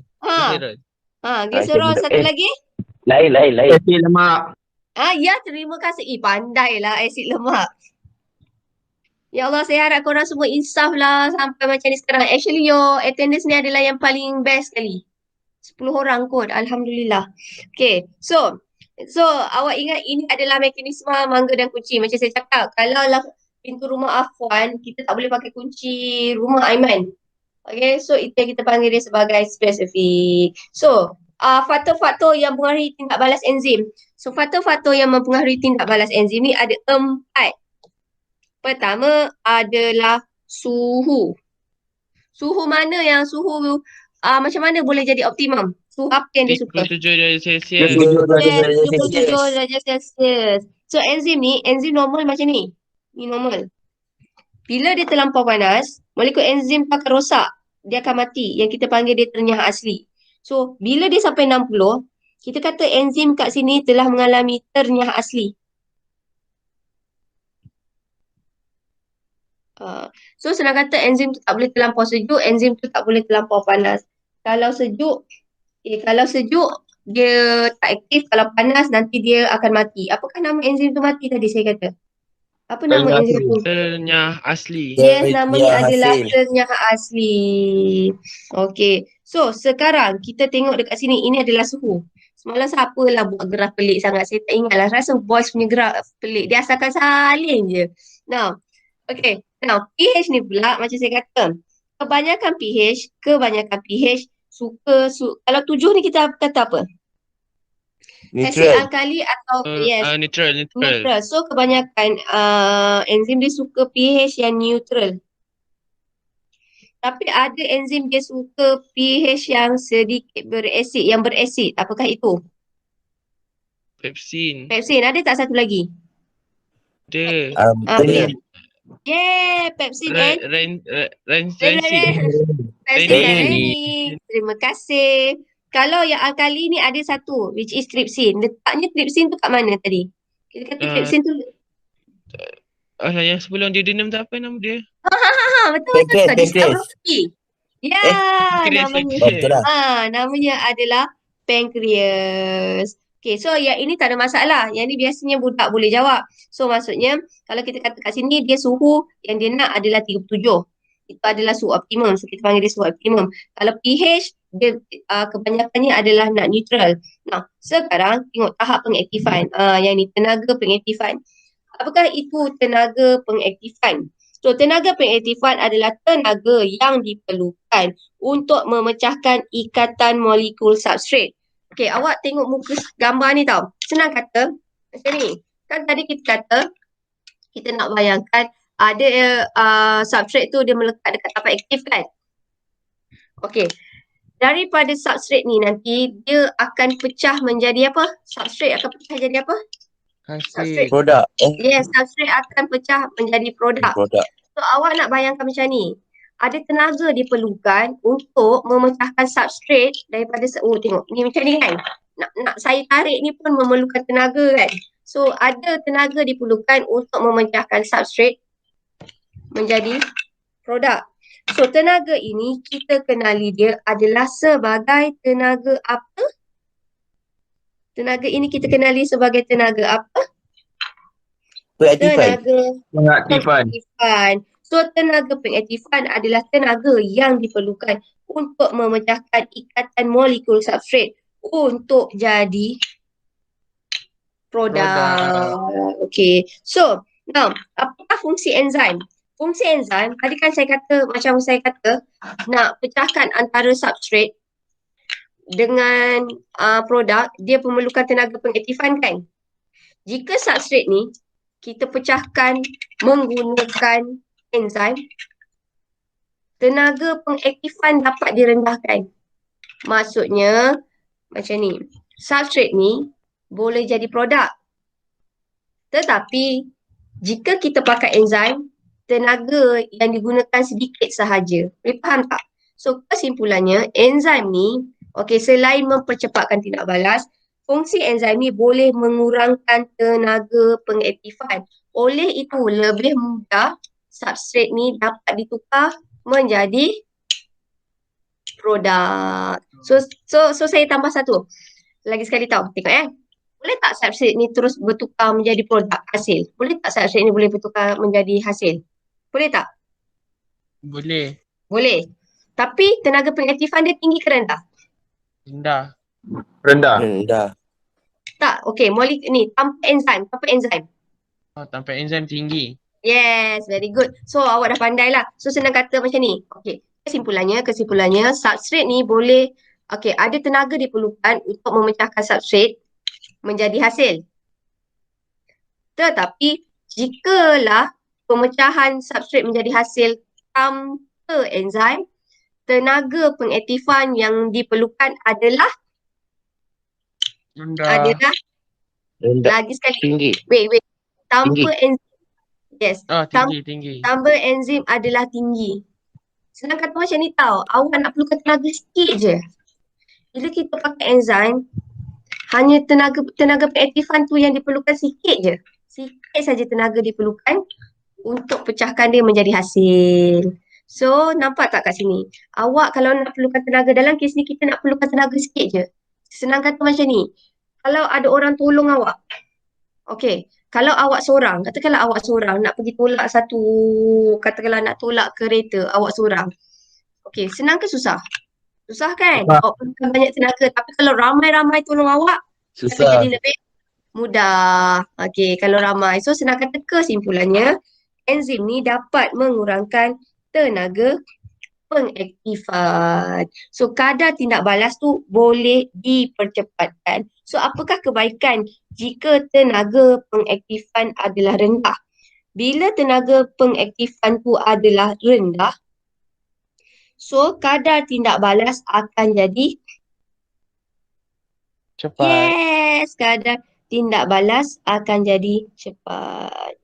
Glycerol satu lagi? Lain. Asid lemak. Ya, terima kasih. Pandailah asid lemak. Ya Allah, saya harap korang semua insaf lah sampai macam ni sekarang. Actually, your attendance ni adalah yang paling best sekali. 10 orang kot. Alhamdulillah. Okay, so awak ingat ini adalah mekanisme mangga dan kunci. Macam saya cakap, kalau lah pintu rumah Afwan, kita tak boleh pakai kunci rumah Aiman. Okay, so itu yang kita panggil dia sebagai spesifik. So, faktor-faktor yang mempengaruhi tindak balas enzim. So, faktor-faktor yang mempengaruhi tindak balas enzim ni ada 4. Pertama adalah suhu. Suhu mana yang macam mana boleh jadi optimum? Suhu apa yang dia suka? 37 darjah Celsius. 27 darjah Celsius. So enzim normal macam ni. Ni normal. Bila dia terlampau panas, molekul enzim akan rosak. Dia akan mati. Yang kita panggil dia ternyah asli. So bila dia sampai 60, kita kata enzim kat sini telah mengalami ternyah asli. So senang kata enzim tu tak boleh terlampau sejuk, enzim tu tak boleh terlampau panas. Kalau sejuk dia tak aktif, kalau panas nanti dia akan mati. Apakah nama enzim tu mati tadi saya kata? Apa nama enzim tu? Ternyah asli. Yes, namanya adalah ternyah asli. Okey. So sekarang kita tengok dekat sini, ini adalah suhu. Semalam siapalah buat graf pelik sangat, saya tak ingat lah. Rasa voice punya graf pelik, dia asalkan salin je. Now, okay. Now, pH ni pula macam saya kata, kebanyakan pH kalau 7 ni kita kata apa? Asid alkali atau neutral. So, kebanyakan enzim dia suka pH yang neutral. Tapi ada enzim dia suka pH yang sedikit berasid. Apakah itu? Pepsin. Ada tak satu lagi? Ada. Pepsin and Renin. Terima kasih. Kalau yang alkali ni ada satu, which is trypsin. Letaknya trypsin tu kat mana tadi? Kita kata trypsin tu yang sebelum duodenum tu apa nama dia? Betul. Dia stability. Namanya adalah pankreas. Okay, so yang ini tak ada masalah. Yang ni biasanya budak boleh jawab. So maksudnya, kalau kita kata kat sini, dia suhu yang dia nak adalah 37. Itu adalah suhu optimum. So kita panggil dia suhu optimum. Kalau pH, dia kebanyakannya adalah nak neutral. Nah, sekarang tengok tahap pengaktifan. Yang ni, tenaga pengaktifan. Apakah itu tenaga pengaktifan? So, tenaga pengaktifan adalah tenaga yang diperlukan untuk memecahkan ikatan molekul substrat. Okey, awak tengok muka gambar ni tau. Senang kata, macam ni. Kan tadi kita kata, kita nak bayangkan ada substrat tu dia melekat dekat tapak aktif kan? Okey. Daripada substrat ni nanti, dia akan pecah menjadi apa? Substrat akan pecah jadi apa? Hasil. Produk. Yes, substrat akan pecah menjadi produk. So, awak nak bayangkan macam ni. Ada tenaga diperlukan untuk memecahkan substrat daripada tengok. Ni macam ni kan. Nak saya tarik ni pun memerlukan tenaga kan. So, ada tenaga diperlukan untuk memecahkan substrat menjadi produk. So, tenaga ini kita kenali dia adalah sebagai tenaga apa? Tenaga ini kita kenali sebagai tenaga apa? Pengaktifan. Tenaga pengaktifan. So tenaga pengaktifan adalah tenaga yang diperlukan untuk memecahkan ikatan molekul substrate untuk jadi produk. Okay. So now, apakah fungsi enzim? Fungsi enzim, tadi kan macam saya kata, nak pecahkan antara substrate dengan produk, dia memerlukan tenaga pengaktifan kan? Jika substrate ni kita pecahkan menggunakan enzim, tenaga pengaktifan dapat direndahkan. Maksudnya macam ni, substrate ni boleh jadi produk. Tetapi jika kita pakai enzim, tenaga yang digunakan sedikit sahaja. Boleh faham tak? So kesimpulannya, enzim ni, selain mempercepatkan tindak balas, fungsi enzim ni boleh mengurangkan tenaga pengaktifan. Oleh itu, lebih mudah substrate ni dapat ditukar menjadi produk. So saya tambah satu. Lagi sekali tahu, tengok boleh tak substrate ni terus bertukar menjadi produk hasil? Boleh tak substrate ni boleh bertukar menjadi hasil? Boleh tak? Boleh. Boleh. Tapi tenaga pengaktifan dia tinggi ke rendah? Rendah. Rendah. Tak, ni tanpa enzim. Oh, tanpa enzim tinggi. Yes, very good. So awak dah pandai lah. So senang kata macam ni. Kesimpulannya substrate ni boleh, ada tenaga diperlukan untuk memecahkan substrate menjadi hasil. Tetapi jikalah pemecahan substrate menjadi hasil tanpa enzim, tenaga pengaktifan yang diperlukan adalah Rendah. Lagi sekali. Tinggi. Wait. Tanpa enzim. Yes. Tinggi. Tanpa enzim adalah tinggi. Senang kata macam ni tau. Awak nak perlukan tenaga sikit je. Bila kita pakai enzim, hanya tenaga pengaktifan tu yang diperlukan sikit je. Sikit saja tenaga diperlukan untuk pecahkan dia menjadi hasil. So, nampak tak kat sini? Awak kalau nak perlukan tenaga, dalam kes ni kita nak perlukan tenaga sikit je. Senang kata macam ni. Kalau ada orang tolong awak. Kalau awak seorang, katakanlah awak seorang nak pergi tolak katakanlah nak tolak kereta, awak seorang. Senang ke susah? Susah kan? Awak perlukan banyak tenaga. Tapi kalau ramai-ramai tolong awak, Susah. jadi lebih mudah. Kalau ramai. So senang kata kesimpulannya, enzim ni dapat mengurangkan tenaga pengaktifan. So kadar tindak balas tu boleh dipercepatkan. So apakah kebaikan jika tenaga pengaktifan adalah rendah? Bila tenaga pengaktifan tu adalah rendah, so kadar tindak balas akan jadi Cepat. Yes, kadar tindak balas akan jadi cepat.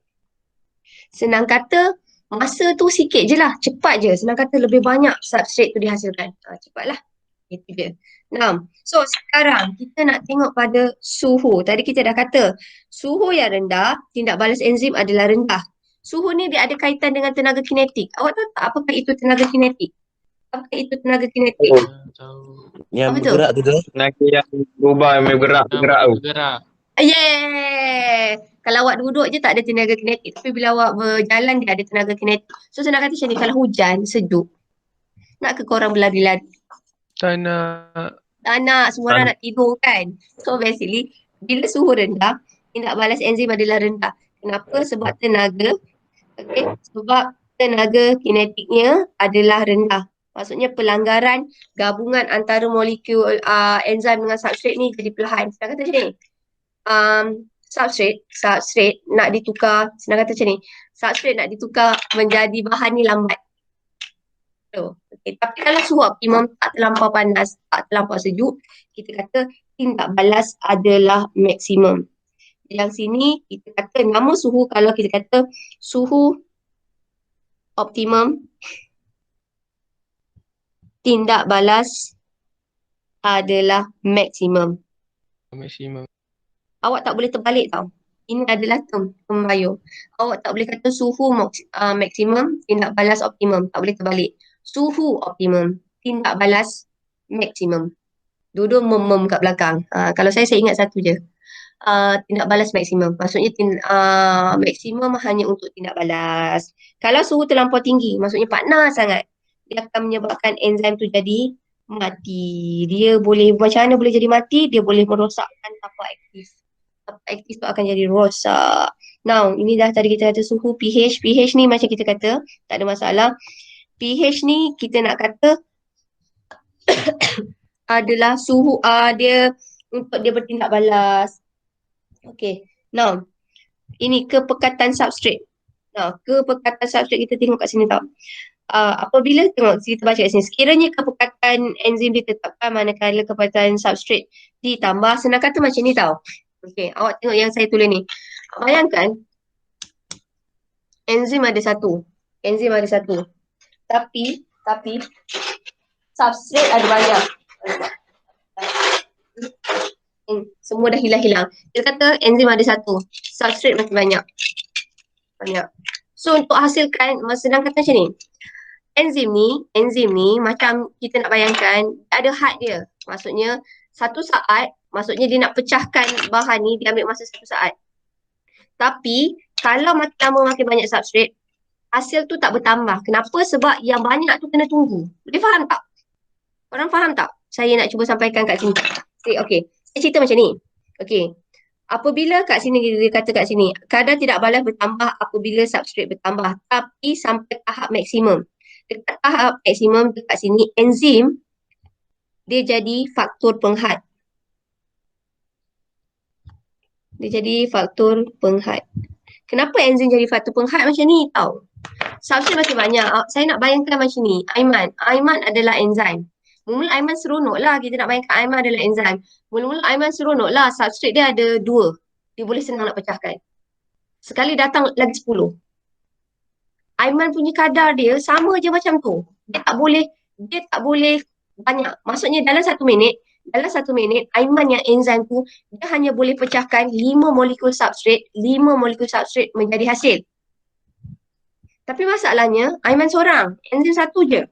Senang kata, masa tu sikit je lah, cepat je. Senang kata lebih banyak substrate tu dihasilkan. Cepatlah. Itu dia. So sekarang kita nak tengok pada suhu. Tadi kita dah kata, suhu yang rendah, tindak balas enzim adalah rendah. Suhu ni dia ada kaitan dengan tenaga kinetik. Awak tahu tak apakah itu tenaga kinetik? Apakah itu tenaga kinetik? Yang Apa tu? bergerak tu tu. Tenaga yang berubah, yang bergerak tu. Bergerak. Yeah. Kalau awak duduk je tak ada tenaga kinetik. Tapi bila awak berjalan dia ada tenaga kinetik. So senang kata macam ni, kalau hujan, sejuk. Nak ke korang berlari-lari? Tak nak. Tak nak, semua orang nak tidur kan. So basically, bila suhu rendah, tindak balas enzim adalah rendah. Kenapa? Sebab tenaga, sebab tenaga kinetiknya adalah rendah. Maksudnya pelanggaran gabungan antara molekul enzim dengan substrate ni jadi perlahan. Senang kata macam ni. Substrate nak ditukar, senang kata macam ni. Substrate nak ditukar menjadi bahan ni lambat. Tapi kalau suhu optimum tak terlampau panas, tak terlampau sejuk, kita kata tindak balas adalah maksimum. Yang sini kita kata nama suhu, kalau kita kata suhu optimum, tindak balas adalah maksimum. Awak tak boleh terbalik tau. Ini adalah term bio. Awak tak boleh kata suhu maksimum, tindak balas optimum. Tak boleh terbalik. Suhu optimum, tindak balas maksimum. Dua-dua mem kat belakang. Kalau saya ingat satu je. tindak balas maksimum. Maksudnya maksimum hanya untuk tindak balas. Kalau suhu terlampau tinggi, maksudnya panas sangat, dia akan menyebabkan enzim tu jadi mati. Dia boleh, macam mana boleh jadi mati? Dia boleh merosakkan tapak aktif. Tapak aktif tu akan jadi rosak. Now, ini dah tadi kita kata suhu pH. pH ni macam kita kata, tak ada masalah. pH ni kita nak kata adalah suhu dia untuk dia bertindak balas. Okay, now ini kepekatan substrate. Nah, kepekatan substrate kita tengok kat sini tau. Apabila tengok kita baca kat sini, sekiranya kepekatan enzim ditetapkan manakala kepekatan substrate ditambah, senang kata macam ni tau. Okay, awak tengok yang saya tulis ni. Bayangkan enzim ada satu. Tapi substrate ada banyak. Semua dah hilang-hilang. Kita kata enzim ada satu, substrate masih banyak. So untuk hasilkan, senang kata macam ni. Enzim ni macam kita nak bayangkan ada had dia. Maksudnya satu saat, maksudnya dia nak pecahkan bahan ni, dia ambil masa 1 saat. Tapi kalau makin lama makin banyak substrate, hasil tu tak bertambah. Kenapa? Sebab yang banyak tu kena tunggu. Boleh faham tak? Korang faham tak? Saya nak cuba sampaikan kat sini. Okay. Saya cerita macam ni. Okay. Apabila kat sini, dia kata kat sini, kadar tidak balas bertambah apabila substrate bertambah. Tapi sampai tahap maksimum. Dekat tahap maksimum dekat sini, enzim dia jadi faktor penghad. Kenapa enzim jadi faktor penghad macam ni tau? Substrate makin banyak. Saya nak bayangkan macam ni. Aiman adalah enzim. Mula-mula Aiman seronok lah. Kita nak bayangkan Aiman adalah enzim. Mula-mula Aiman seronok lah. Substrate dia ada 2. Dia boleh senang nak pecahkan. Sekali datang lagi 10. Aiman punya kadar dia sama je macam tu. Dia tak boleh banyak. Maksudnya dalam 1 minit, Aiman yang enzim tu, dia hanya boleh pecahkan 5 molekul substrate menjadi hasil. Tapi masalahnya, Aiman seorang. Enzim 1 je.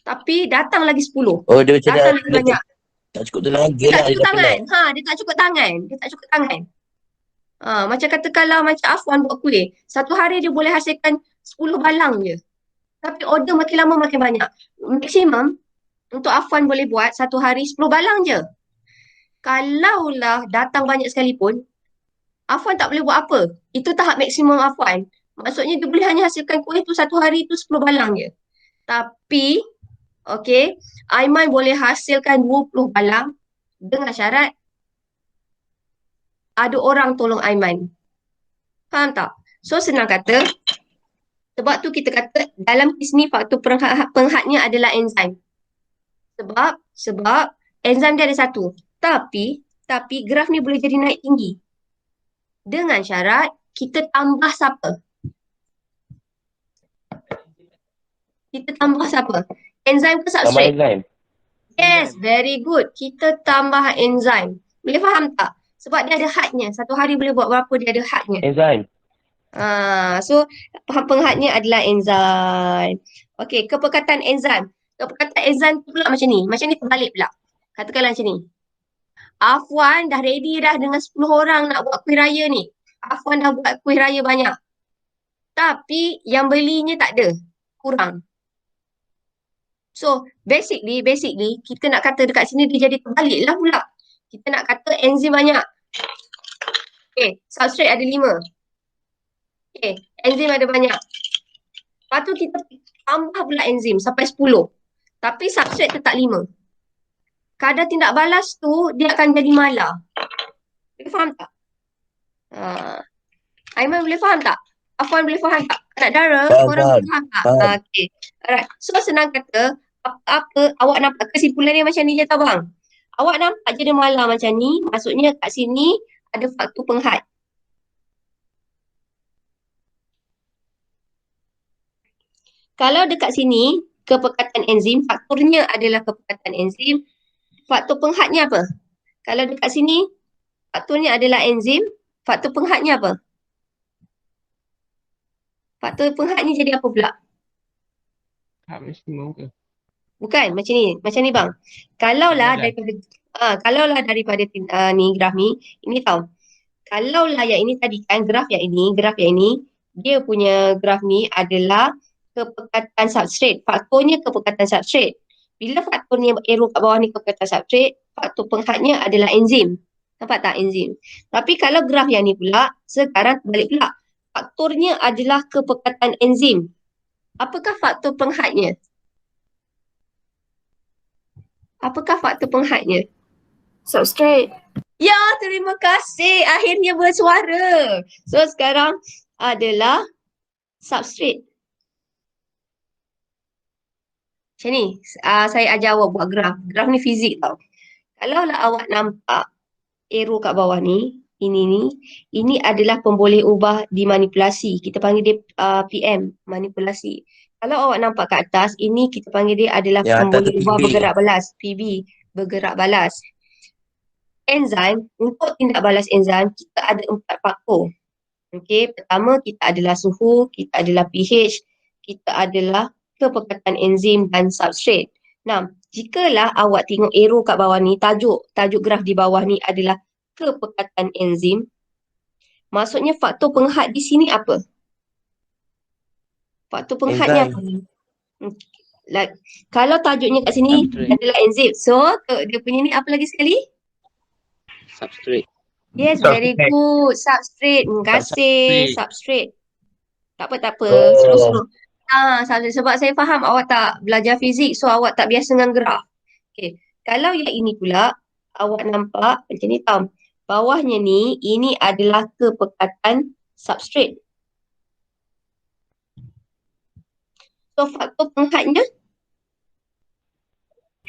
Tapi datang lagi 10. Oh, dia macam datang lagi banyak. tak cukup tenaga Dia lah. tak cukup tangan. Dia tak cukup tangan. Macam kata kalau macam Afwan buat kuih, 1 hari dia boleh hasilkan 10 balang je. Tapi order makin lama makin banyak. Maksimum untuk Afwan boleh buat 1 hari 10 balang je. Kalaulah datang banyak sekalipun, Afwan tak boleh buat apa. Itu tahap maksimum Afwan. Maksudnya dia boleh hanya hasilkan kuih tu 1 hari tu 10 balang je. Tapi, okay, Aiman boleh hasilkan 20 balang dengan syarat ada orang tolong Aiman. Faham tak? So senang kata, sebab tu kita kata dalam kes ni faktor penghadnya adalah enzim. Sebab enzim dia ada 1. Tapi graf ni boleh jadi naik tinggi. Dengan syarat kita tambah siapa? Enzim ke substrate? Tambah enzim. Yes, very good. Kita tambah enzim. Boleh faham tak? Sebab dia ada hadnya. 1 hari boleh buat berapa, dia ada hadnya. Enzim. So penghadnya adalah enzim. Okey, kepekatan enzim. Kepekatan enzim tu pula macam ni. Macam ni terbalik pula. Katakanlah macam ni. Afwan dah ready dah dengan 10 orang nak buat kuih raya ni. Afwan dah buat kuih raya banyak. Tapi yang belinya tak ada. Kurang. So basically kita nak kata dekat sini dia jadi terbalik lah pula. Kita nak kata enzim banyak. Okay, substrate ada 5. Okay, enzim ada banyak. Lepas tu kita tambah pula enzim sampai 10. Tapi substrate tetap 5. Kadar tindak balas tu dia akan jadi malar. Boleh faham tak? Aiman boleh faham tak? Afwan boleh faham tak? Anak dara, korang boleh faham tak? Okay. Alright. So senang kata, apa awak nampak kesimpulan dia macam ni je tau bang. Awak nampak je dia malar macam ni, maksudnya kat sini ada faktor penghad. Kalau dekat sini, kepekatan enzim, faktornya adalah kepekatan enzim. Faktor penghadnya apa? Kalau dekat sini, faktornya adalah enzim. Faktor penghadnya apa? Faktor penghadnya jadi apa pula? Tahap maksimum ke? Bukan, macam ni bang. Kalaulah daripada Kalaulah daripada ni graf ni, ini tahu. Kalaulah yang ini tadi kan, graf yang ini, dia punya graf ni adalah kepekatan substrate. Faktornya kepekatan substrate. Bila faktornya arrow kat bawah ni kepekatan substrate, faktor penghadnya adalah enzim. Nampak tak enzim? Tapi kalau graf yang ni pula, sekarang terbalik pula. Faktornya adalah kepekatan enzim. Apakah faktor penghadnya? Substrate. Ya, terima kasih. Akhirnya bersuara. So, sekarang adalah substrate. Macam ni. Saya ajar awak buat graf. Graf ni fizik tau. Kalaulah awak nampak arrow kat bawah ni, ini adalah pemboleh ubah dimanipulasi. Kita panggil dia PM, manipulasi. Kalau awak nampak kat atas, ini kita panggil dia adalah Yang atas pemboleh tu ubah PB. bergerak balas. PB, bergerak balas. Enzim, untuk tindak balas enzim, kita ada 4 faktor. Okey, pertama kita adalah suhu, kita adalah pH, kita adalah kepekatan enzim dan substrate. Nah, jikalah awak tengok arrow kat bawah ni, tajuk graf di bawah ni adalah kepekatan enzim, maksudnya faktor penghad di sini apa? Faktor penghadnya apa? Kalau tajuknya kat sini Substrate. adalah enzim. So, dia punya ni apa lagi sekali? Substrate. Yes, very good. Substrate. Terima kasih. Substrate. Tak apa. Slow. Sebab saya faham awak tak belajar fizik, so awak tak biasa dengan graf. Okay. Kalau yang ini pula, awak nampak macam ni tau. Bawahnya ni, ini adalah kepekatan substrate. So, faktor penghadnya?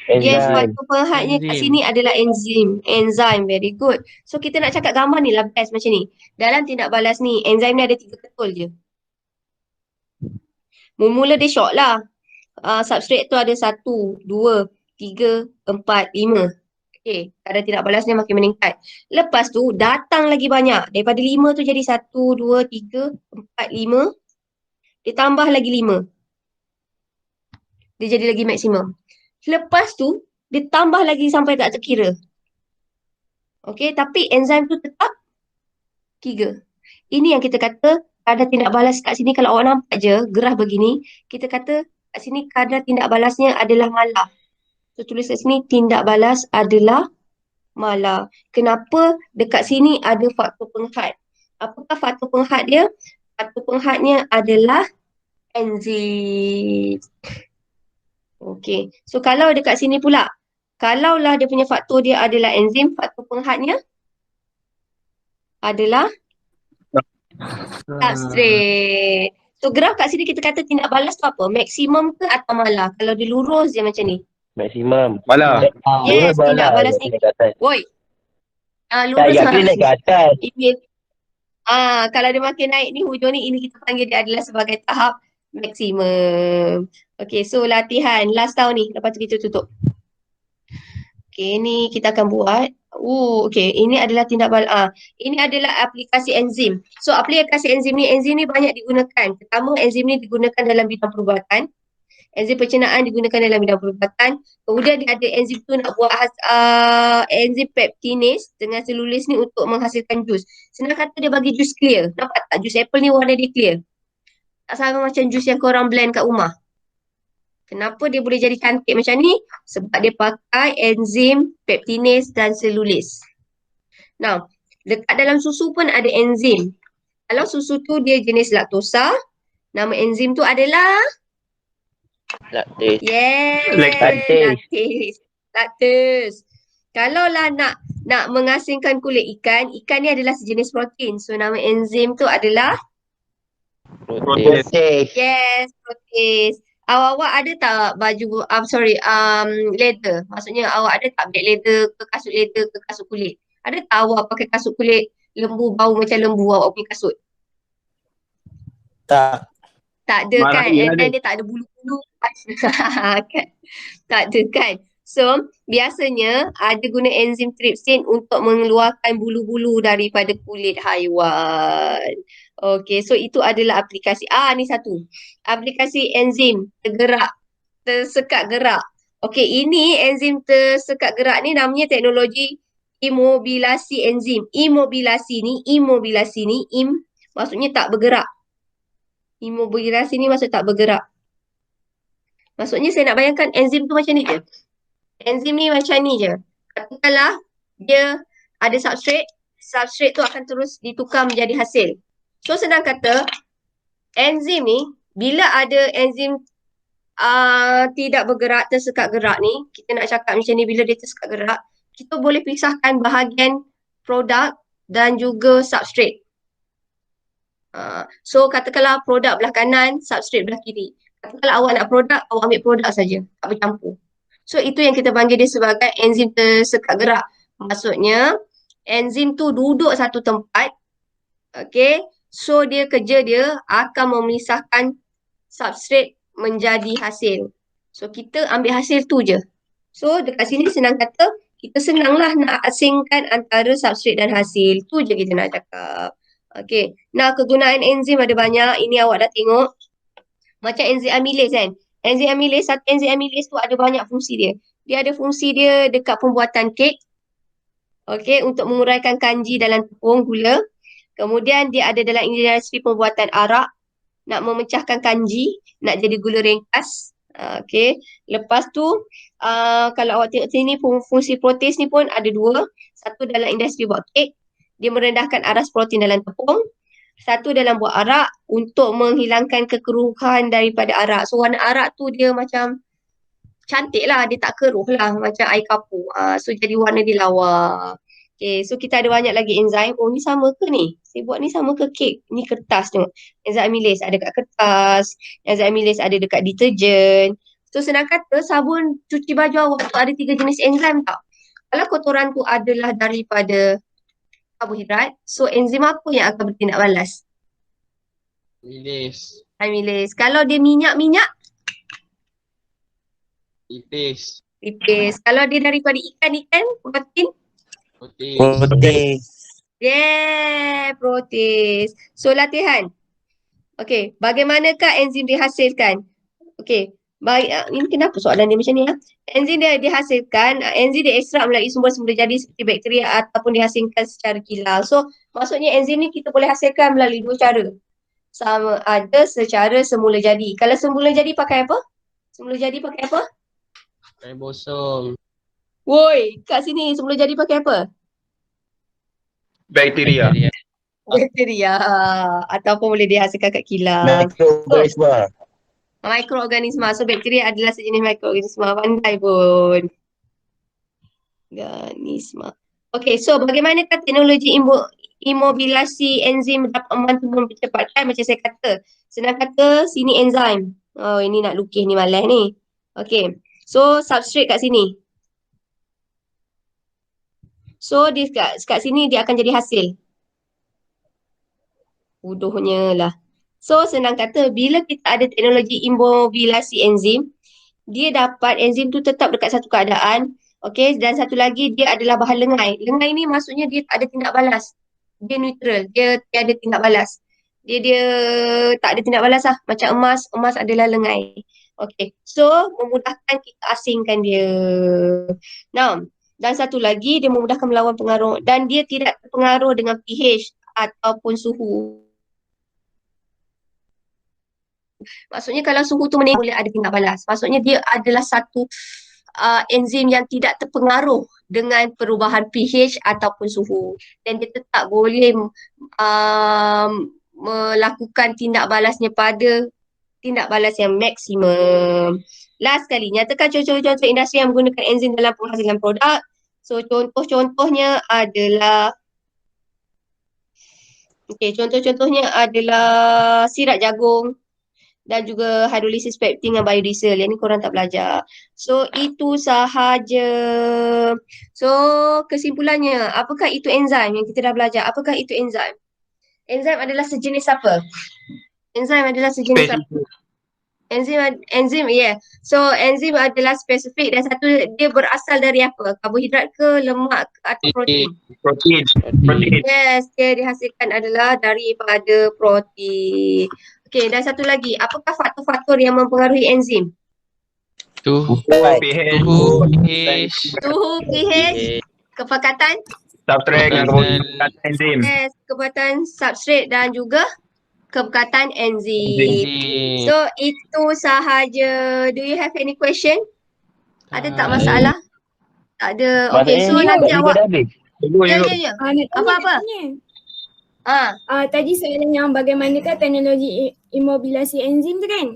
Yes, faktor penghadnya kat Enzim. sini adalah enzim. Enzim, very good. So, kita nak cakap gambar ni lah best macam ni. Dalam tindak balas ni, enzim ni ada 3 ketul je. Mula-mula dia short lah. Substrate tu ada 1, 2, 3, 4, 5. Okay, kadar tindak balas ni makin meningkat. Lepas tu, datang lagi banyak. Daripada 5 tu jadi 1, 2, 3, 4, 5. Dia tambah lagi 5. Dia jadi lagi maksimum. Lepas tu, dia tambah lagi sampai tak terkira. Okey, tapi enzim tu tetap 3. Ini yang kita kata kadar tindak balas kat sini. Kalau awak nampak je graf begini, kita kata kat sini kadar tindak balasnya adalah malah. So, tulis kat sini tindak balas adalah malah. Kenapa dekat sini ada faktor penghad? Apakah faktor penghad dia? Faktor penghadnya adalah enzim. Okey. So, kalau dekat sini pula, kalaulah dia punya faktor dia adalah enzim, faktor penghadnya adalah substrate. So, graf kat sini kita kata tindak balas tu apa? Maksimum ke atau malah? Kalau dia lurus je macam ni. Maksimum. Malah. Yes, tindak balas ni. Woi. Lurus lah. naik ke atas. Ini. Kalau dia makin naik ni, hujung ni, ini kita panggil dia adalah sebagai tahap maksimum. Okay, so latihan last tahun ni. Lepas tu kita tutup. Okay, ni kita akan buat. Okay, ini adalah tindak balas. Ini adalah aplikasi enzim. So, aplikasi enzim ni banyak digunakan. Pertama, enzim ni digunakan dalam bidang perubatan. Enzim pencernaan digunakan dalam bidang perubatan. Kemudian dia ada enzim tu nak buat enzim peptinase dengan selulis ni untuk menghasilkan jus. Senang kata dia bagi jus clear. Nampak tak? Jus apple ni warna dia clear. Tak sama macam jus yang korang blend kat rumah. Kenapa dia boleh jadi cantik macam ni? Sebab dia pakai enzim peptinase dan selulis. Nah, dekat dalam susu pun ada enzim. Kalau susu tu dia jenis laktosa, nama enzim tu adalah Laktase. yes, laktase. Kalaulah nak mengasingkan kulit ikan ni adalah sejenis protein. So nama enzim tu adalah Protase. yes, protease. Awak ada tak baju leather? Maksudnya awak ada tak beg leather ke kasut kulit? Ada tak awak pakai kasut kulit lembu, bau macam lembu awak punya kasut? Tak. Tak ada Malah kan? dia And ada. then dia tak ada bulu-bulu. Kan? Tak ada kan? So, biasanya ada guna enzim trypsin untuk mengeluarkan bulu-bulu daripada kulit haiwan. Okey, so itu adalah aplikasi. Ni satu. Aplikasi enzim tersekat gerak. Okey, ini enzim tersekat gerak ni namanya teknologi imobilasi enzim. Imobilasi ni, maksudnya tak bergerak. Imobilasi ni maksud tak bergerak. Maksudnya saya nak bayangkan enzim tu macam ni je. Enzim ni macam ni je. Katakanlah dia ada substrate, substrate tu akan terus ditukar menjadi hasil. So senang kata, enzim ni, bila ada enzim tidak bergerak, tersekat gerak ni, kita nak cakap macam ni, bila dia tersekat gerak, kita boleh pisahkan bahagian produk dan juga substrate. So katakanlah produk belah kanan, substrate belah kiri. Katakanlah awak nak produk, awak ambil produk saja, tak bercampur. So itu yang kita panggil dia sebagai enzim tersekat gerak. Maksudnya enzim tu duduk satu tempat, okay, so kerja dia akan memisahkan substrate menjadi hasil. So kita ambil hasil tu je. So dekat sini senang kata, kita senanglah nak asingkan antara substrate dan hasil. Tu je kita nak cakap. Okay. Nah, kegunaan enzim ada banyak. Ini awak dah tengok. Macam enzim amilase kan. Enzim amilase, satu enzim amilase tu ada banyak fungsi dia. Dia ada fungsi dia dekat pembuatan kek. Okay, untuk menguraikan kanji dalam tepung gula. Kemudian dia ada dalam industri pembuatan arak. Nak memecahkan kanji, nak jadi gula ringkas. Okay. Lepas tu, kalau awak tengok sini, fungsi protease ni pun ada dua. Satu dalam industri buat kek. Dia merendahkan aras protein dalam tepung. Satu dalam buat arak untuk menghilangkan kekeruhan daripada arak. So warna arak tu dia macam cantik lah. Dia tak keruh lah macam air kapur. So jadi warna dia lawa. Okay, so kita ada banyak lagi enzim. Oh, ni sama ke ni? Saya buat ni sama ke kek? Ni kertas tu. Enzim amilase ada dekat kertas. Enzim amilase ada dekat deterjen. So senang kata sabun cuci baju awak tu ada 3 jenis enzim tak? Kalau kotoran tu adalah daripada karbohidrat, so enzim apa yang akan bertindak balas? Amilase. Amilase. Kalau dia minyak-minyak? Lipase. Lipase. Kalau dia daripada ikan-ikan, protein? Protease. Yeah, protease. So latihan. Okay, bagaimanakah enzim dihasilkan? Okay, ini kenapa soalan dia macam ni? Enzim dia dihasilkan, enzim diekstrak melalui sumber-sumber jadi seperti bakteria ataupun dihasilkan secara kilau. So, maksudnya enzim ni kita boleh hasilkan melalui dua cara. Sama ada secara semula jadi. Kalau semula jadi pakai apa? Semula jadi pakai apa? Ribosom. Woi, kat sini semula jadi pakai apa? Bakteria. Bakteria. Ataupun boleh dihasilkan kat kilau. Mikroorganisma. Mikroorganisma. So bakteria adalah sejenis mikroorganisma. Pandai pun. Organisma. Okay, so bagaimanakah teknologi imobilasi enzim dapat membantu mempercepatkan? Macam saya kata. Senang kata, sini enzim. Oh, ini nak lukis ni malas ni. Okay. So substrate kat sini. So dia kat sini dia akan jadi hasil. Bodohnya lah. So senang kata, bila kita ada teknologi imobilasi enzim, dia dapat enzim tu tetap dekat satu keadaan. Okay, dan satu lagi dia adalah bahan lengai. Lengai ni maksudnya dia tak ada tindak balas. Dia neutral, dia tiada tindak balas. Dia tak ada tindak balas lah. Macam emas adalah lengai. Okay, so memudahkan kita asingkan dia. Now, dan satu lagi dia memudahkan melawan pengaruh dan dia tidak terpengaruh dengan pH ataupun suhu. Maksudnya kalau suhu tu meningkat boleh ada tindak balas. Maksudnya dia adalah satu enzim yang tidak terpengaruh dengan perubahan pH ataupun suhu. Dan dia tetap boleh melakukan tindak balasnya pada tindak balas yang maksimum. Last sekali, nyatakan contoh-contoh industri yang menggunakan enzim dalam penghasilan produk. So contoh-contohnya adalah contoh-contohnya adalah sirap jagung dan juga hidrolisis peptin dan biodiesel. Yang ni korang tak belajar. So itu sahaja. So kesimpulannya, apakah itu enzim yang kita dah belajar? Apakah itu enzim? Enzim adalah sejenis apa? Enzim adalah sejenis apa? Enzim, yeah. So enzim adalah spesifik dan satu dia berasal dari apa? Karbohidrat ke, lemak ke atau protein? Protein. Yes, dia dihasilkan adalah daripada protein. Okey, dan satu lagi, apakah faktor-faktor yang mempengaruhi enzim? Suhu pH, Suhu, pH, kepekatan, substrate dengan kepekatan enzim. kepekatan substrate dan juga kepekatan enzim. So itu sahaja. Do you have any question? Ada tak masalah? Tak ada. Okay, so nanti awak. Ya. Apa-apa? Tadi soalan yang bagaimanakah teknologi imobilisasi enzim tu kan?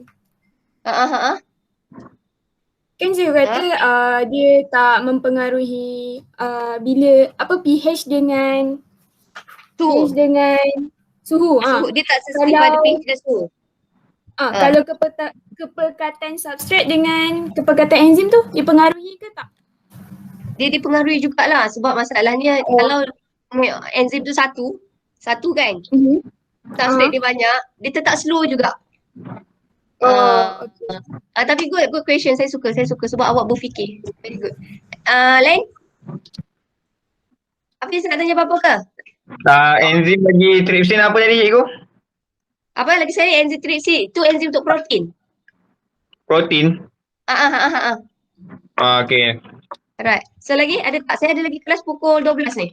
Kan saya kata dia tak mempengaruhi bila pH dengan Suhu. Suhu. Dia tak sensitif pada pH dan suhu. Kalau kepekatan substrat dengan kepekatan enzim tu dipengaruhi ke tak? Dia dipengaruhi jugalah sebab masalahnya kalau enzim tu satu kan, substrate dia banyak, dia tetap slow juga. Tapi good question. Saya suka sebab awak berfikir. Very good. Lain? Hafiz nak tanya apa-apa ke? Enzim bagi trypsin apa tadi cikgu? Apa lagi saya enzim trypsin? Itu enzim untuk protein. Protein. Okay. Alright. So lagi ada tak? Saya ada lagi kelas pukul 12 ni.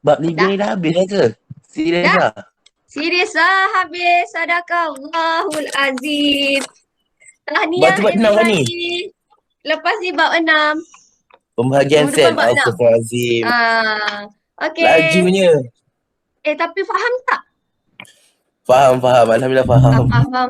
Bab 5 ni dah habis dah ke? Serius Dah? lah? Serius lah habis. Sadaqallahul azim. Tahniah Bab 6 kan ni? Lepas ni bab 6. Pembahagian Minggu sel. depan bab 6. Astagfirullahaladzim. Okay. Lajunya. Tapi faham tak? Faham. Alhamdulillah faham. Faham.